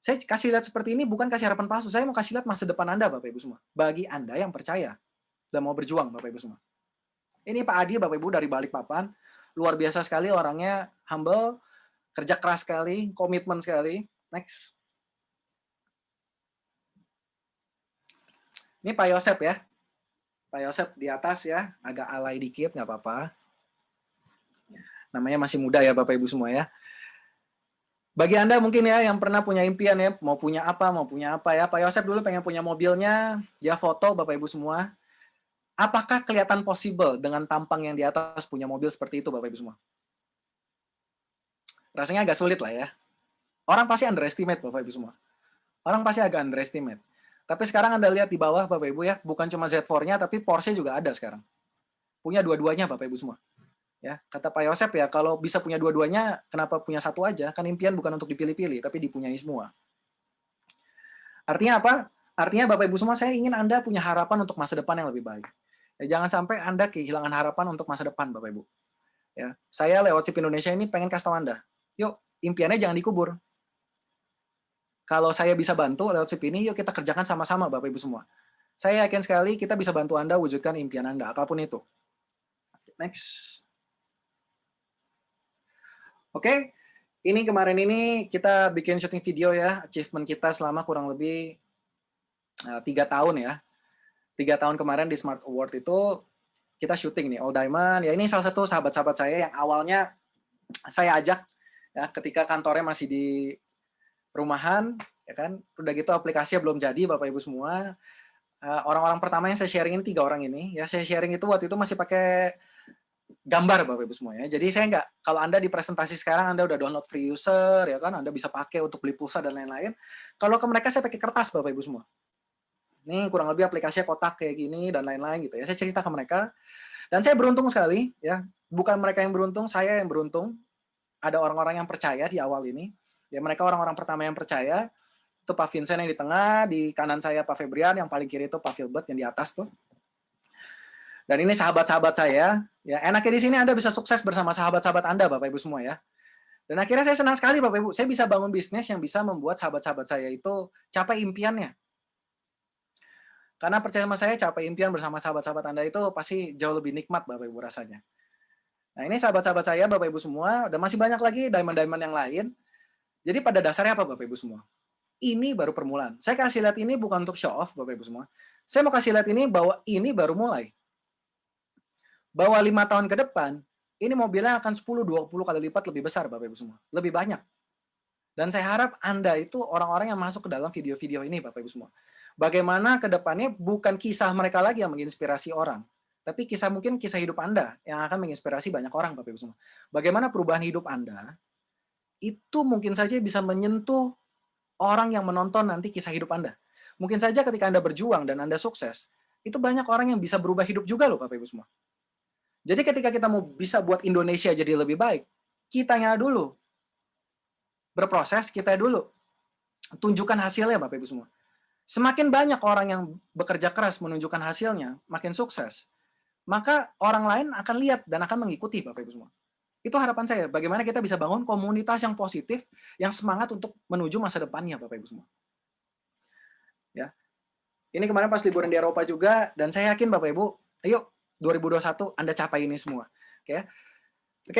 Saya kasih lihat seperti ini bukan kasih harapan palsu, saya mau kasih lihat masa depan Anda Bapak Ibu semua. Bagi Anda yang percaya dan mau berjuang Bapak Ibu semua. Ini Pak Adi Bapak Ibu dari Balikpapan, luar biasa sekali orangnya, humble, kerja keras sekali, komitmen sekali. Next. Ini Pak Yosep ya. Pak Yosep di atas ya, agak alay dikit, nggak apa-apa. Namanya masih muda ya Bapak Ibu semua ya. Bagi Anda mungkin ya yang pernah punya impian ya, mau punya apa ya. Pak Yosep dulu pengen punya mobilnya, dia foto Bapak Ibu semua. Apakah kelihatan possible dengan tampang yang di atas punya mobil seperti itu Bapak Ibu semua? Rasanya agak sulit lah ya. Orang pasti underestimate Bapak Ibu semua. Orang pasti agak underestimate. Tapi sekarang Anda lihat di bawah Bapak Ibu ya, bukan cuma Z4-nya tapi Porsche juga ada sekarang. Punya dua-duanya Bapak Ibu semua. Ya, kata Pak Yosep ya, kalau bisa punya dua-duanya, kenapa punya satu aja? Kan impian bukan untuk dipilih-pilih, tapi dipunyai semua. Artinya apa? Artinya Bapak Ibu semua, saya ingin Anda punya harapan untuk masa depan yang lebih baik. Ya, jangan sampai Anda kehilangan harapan untuk masa depan, Bapak Ibu. Ya, saya lewat SIP Indonesia ini pengen kasih tahu Anda, yuk impiannya jangan dikubur. Kalau saya bisa bantu lewat SIP ini, yuk kita kerjakan sama-sama Bapak Ibu semua. Saya yakin sekali kita bisa bantu Anda wujudkan impian Anda, apapun itu. Next. Oke, ini kemarin ini kita bikin syuting video ya, achievement kita selama kurang lebih 3 tahun ya. 3 tahun kemarin di Smart Award itu kita syuting nih, All Diamond. Ya ini salah satu sahabat-sahabat saya yang awalnya saya ajak ya ketika kantornya masih di rumahan, ya kan. Udah gitu aplikasinya belum jadi Bapak Ibu semua. Orang-orang pertama yang saya sharing ini 3 orang ini, ya saya sharing itu waktu itu masih pakai gambar Bapak Ibu semua ya. Jadi saya nggak, kalau Anda di presentasi sekarang Anda udah download free user ya kan, Anda bisa pakai untuk beli pulsa dan lain-lain. Kalau ke mereka saya pakai kertas Bapak Ibu semua. Ini kurang lebih aplikasinya kotak kayak gini dan lain-lain gitu ya. Saya cerita ke mereka dan saya beruntung sekali ya. Bukan mereka yang beruntung, saya yang beruntung. Ada orang-orang yang percaya di awal ini. Ya mereka orang-orang pertama yang percaya. Itu Pak Vincent yang di tengah, di kanan saya Pak Febrian, yang paling kiri itu Pak Filbert yang di atas tuh. Dan ini sahabat-sahabat saya. Ya, enaknya di sini Anda bisa sukses bersama sahabat-sahabat Anda, Bapak Ibu semua ya. Dan akhirnya saya senang sekali Bapak Ibu, saya bisa bangun bisnis yang bisa membuat sahabat-sahabat saya itu capai impiannya. Karena percaya sama saya, capai impian bersama sahabat-sahabat Anda itu pasti jauh lebih nikmat Bapak Ibu rasanya. Nah ini sahabat-sahabat saya Bapak Ibu semua, dan masih banyak lagi diamond-diamond yang lain. Jadi pada dasarnya apa Bapak Ibu semua? Ini baru permulaan. Saya kasih lihat ini bukan untuk show off Bapak Ibu semua. Saya mau kasih lihat ini bahwa ini baru mulai. Bahwa 5 tahun ke depan, ini mobilnya akan 10-20 kali lipat lebih besar Bapak Ibu semua. Lebih banyak. Dan saya harap Anda itu orang-orang yang masuk ke dalam video-video ini Bapak Ibu semua. Bagaimana ke depannya bukan kisah mereka lagi yang menginspirasi orang. Tapi mungkin kisah hidup Anda yang akan menginspirasi banyak orang Bapak Ibu semua. Bagaimana perubahan hidup Anda itu mungkin saja bisa menyentuh orang yang menonton nanti kisah hidup Anda. Mungkin saja ketika Anda berjuang dan Anda sukses, itu banyak orang yang bisa berubah hidup juga loh Bapak Ibu semua. Jadi ketika kita mau bisa buat Indonesia jadi lebih baik, kitanya dulu. Berproses, kita dulu. Tunjukkan hasilnya Bapak Ibu semua. Semakin banyak orang yang bekerja keras menunjukkan hasilnya, makin sukses, maka orang lain akan lihat dan akan mengikuti Bapak Ibu semua. Itu harapan saya, bagaimana kita bisa bangun komunitas yang positif, yang semangat untuk menuju masa depannya Bapak Ibu semua. Ya. Ini kemarin pas liburan di Eropa juga, dan saya yakin Bapak Ibu, ayo 2021 Anda capai ini semua. Oke,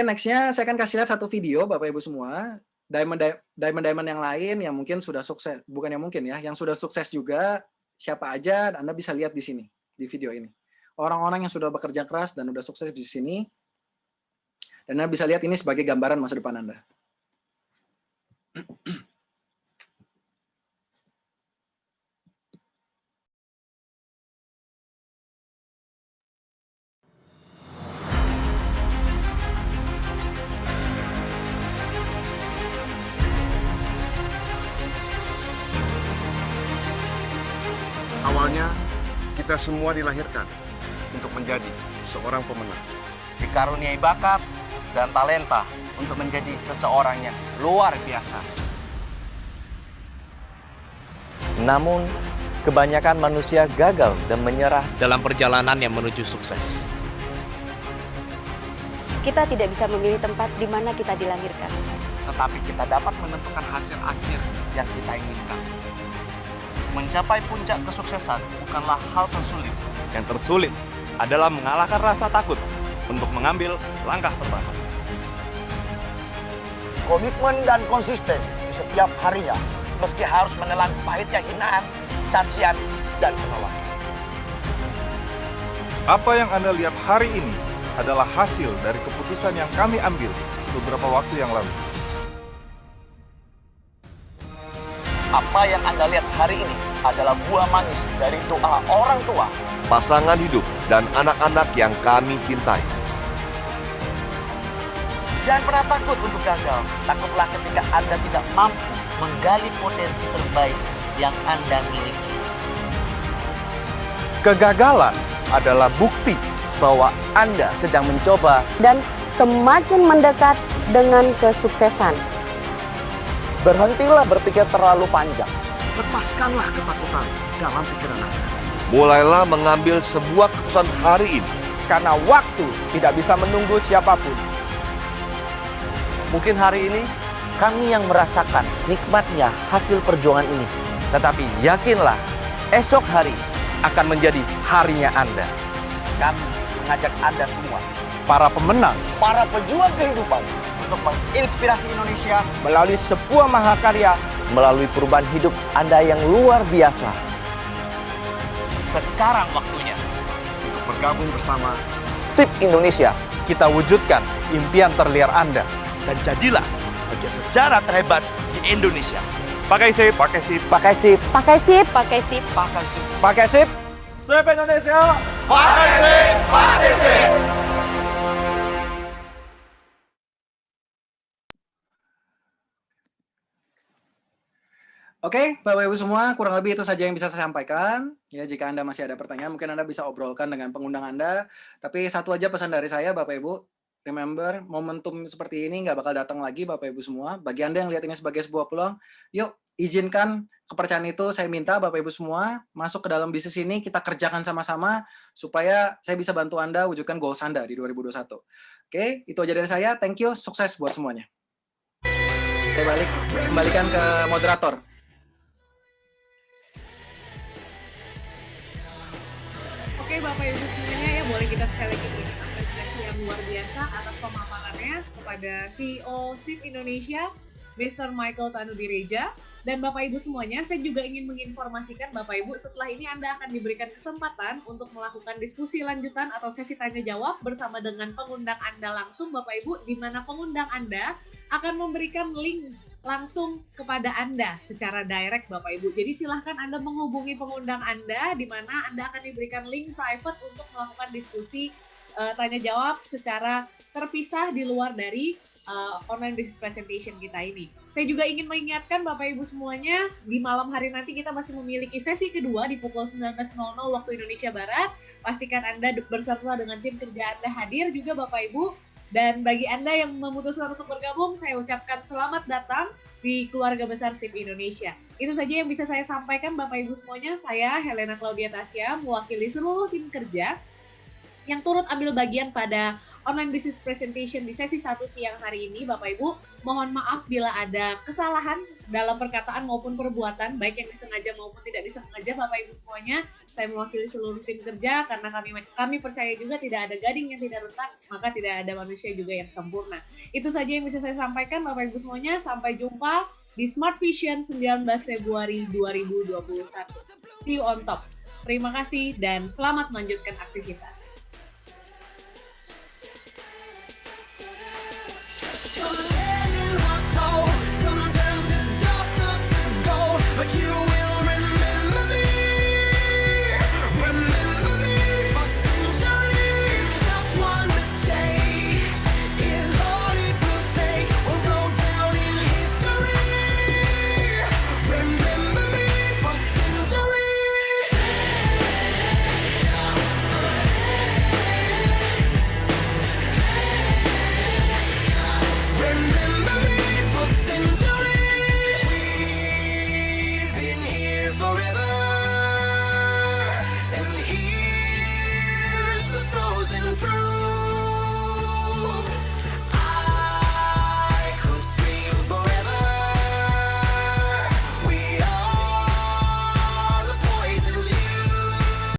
next-nya saya akan kasih lihat satu video Bapak Ibu semua, diamond yang lain yang mungkin sudah sukses, bukan yang mungkin ya, yang sudah sukses juga, siapa aja Anda bisa lihat di sini, di video ini. Orang-orang yang sudah bekerja keras dan sudah sukses di sini, dan Anda bisa lihat ini sebagai gambaran masa depan Anda.
Awalnya, kita semua dilahirkan untuk menjadi seorang pemenang.
Dikaruniai bakat dan talenta untuk menjadi seseorang yang luar biasa.
Namun, kebanyakan manusia gagal dan menyerah.
dalam perjalanan yang menuju sukses.
Kita tidak bisa memilih tempat di mana kita dilahirkan.
Tetapi kita dapat menentukan hasil akhir yang kita inginkan. Mencapai puncak kesuksesan bukanlah hal tersulit.
Yang tersulit adalah mengalahkan rasa takut untuk mengambil langkah pertama.
Komitmen dan konsisten di setiap harinya, meski harus menelan pahitnya hinaan, cacian, dan penolakan.
Apa yang Anda lihat hari ini adalah hasil dari keputusan yang kami ambil beberapa waktu yang lalu.
Apa yang Anda lihat hari ini adalah buah manis dari doa orang tua,
Pasangan hidup dan anak-anak yang kami cintai.
Jangan pernah takut untuk gagal. Takutlah ketika Anda tidak mampu menggali potensi terbaik yang Anda miliki.
Kegagalan adalah bukti bahwa Anda sedang mencoba.
Dan semakin mendekat dengan kesuksesan.
Berhentilah berpikir terlalu panjang.
Lepaskanlah ketakutan dalam pikiran Anda.
Mulailah mengambil sebuah keputusan hari ini. Karena waktu tidak bisa menunggu siapapun. Mungkin hari ini kami yang merasakan nikmatnya hasil perjuangan ini. Tetapi yakinlah, esok hari akan menjadi harinya Anda.
Kami mengajak Anda semua,
Para pemenang
para pejuang kehidupan, untuk menginspirasi Indonesia
melalui sebuah mahakarya, melalui perubahan hidup Anda yang luar biasa.
sekarang waktunya.
Untuk bergabung bersama
SIP Indonesia, kita wujudkan impian terliar Anda.
Dan jadilah bagian sejarah terhebat di Indonesia. Pakai SIP, pakai SIP.
Pakai sip, pakai sip, pakai sip.
Pakai sip.
Pakai SIP, SIP Indonesia.
Pakai sip, pakai sip.
Oke, Bapak Ibu semua, kurang lebih itu saja yang bisa saya sampaikan. Ya, jika Anda masih ada pertanyaan, mungkin Anda bisa obrolkan dengan pengundang Anda. Tapi satu aja pesan dari saya, Bapak Ibu, remember, momentum seperti ini nggak bakal datang lagi, Bapak Ibu semua. Bagi Anda yang lihat ini sebagai sebuah peluang, yuk izinkan kepercayaan itu, saya minta Bapak Ibu semua masuk ke dalam bisnis ini, kita kerjakan sama-sama supaya saya bisa bantu Anda wujudkan goals Anda di 2021. Oke, itu aja dari saya. Thank you, sukses buat semuanya. Saya kembalikan ke moderator.
Oke Bapak Ibu semuanya, ya boleh kita sekali lagi berikan apresiasi yang luar biasa atas pemaparannya kepada CEO SIP Indonesia, Mr. Michael Tanudireja. Dan Bapak Ibu semuanya, saya juga ingin menginformasikan Bapak Ibu, setelah ini Anda akan diberikan kesempatan untuk melakukan diskusi lanjutan atau sesi tanya-jawab bersama dengan pengundang Anda langsung Bapak Ibu, di mana pengundang Anda akan memberikan link langsung kepada Anda secara direct Bapak Ibu. Jadi silahkan Anda menghubungi pengundang Anda, di mana Anda akan diberikan link private untuk melakukan diskusi tanya-jawab secara terpisah di luar dari online business presentation kita ini. Saya juga ingin mengingatkan Bapak Ibu semuanya, di malam hari nanti kita masih memiliki sesi kedua di pukul 19.00 waktu Indonesia Barat. Pastikan Anda berserta dengan tim kerja Anda hadir juga Bapak Ibu. Dan bagi Anda yang memutuskan untuk bergabung, saya ucapkan selamat datang di keluarga besar SIP Indonesia. Itu saja yang bisa saya sampaikan Bapak Ibu semuanya. Saya Helena Claudia Tasya, mewakili seluruh tim kerja yang turut ambil bagian pada online business presentation di sesi 1 siang hari ini. Bapak Ibu, mohon maaf bila ada kesalahan dalam perkataan maupun perbuatan, baik yang disengaja maupun tidak disengaja Bapak Ibu semuanya. Saya mewakili seluruh tim kerja karena kami percaya juga tidak ada gading yang tidak retak, maka tidak ada manusia juga yang sempurna. Itu saja yang bisa saya sampaikan Bapak Ibu semuanya. Sampai jumpa di Smart Vision 19 Februari 2021. See you on top. Terima kasih dan selamat melanjutkan aktivitas.
But you will remember me for centuries. Just one mistake is all it will take. We'll go down in history. Remember me for centuries. Remember me for centuries. Forever, and here's the chosen fruit.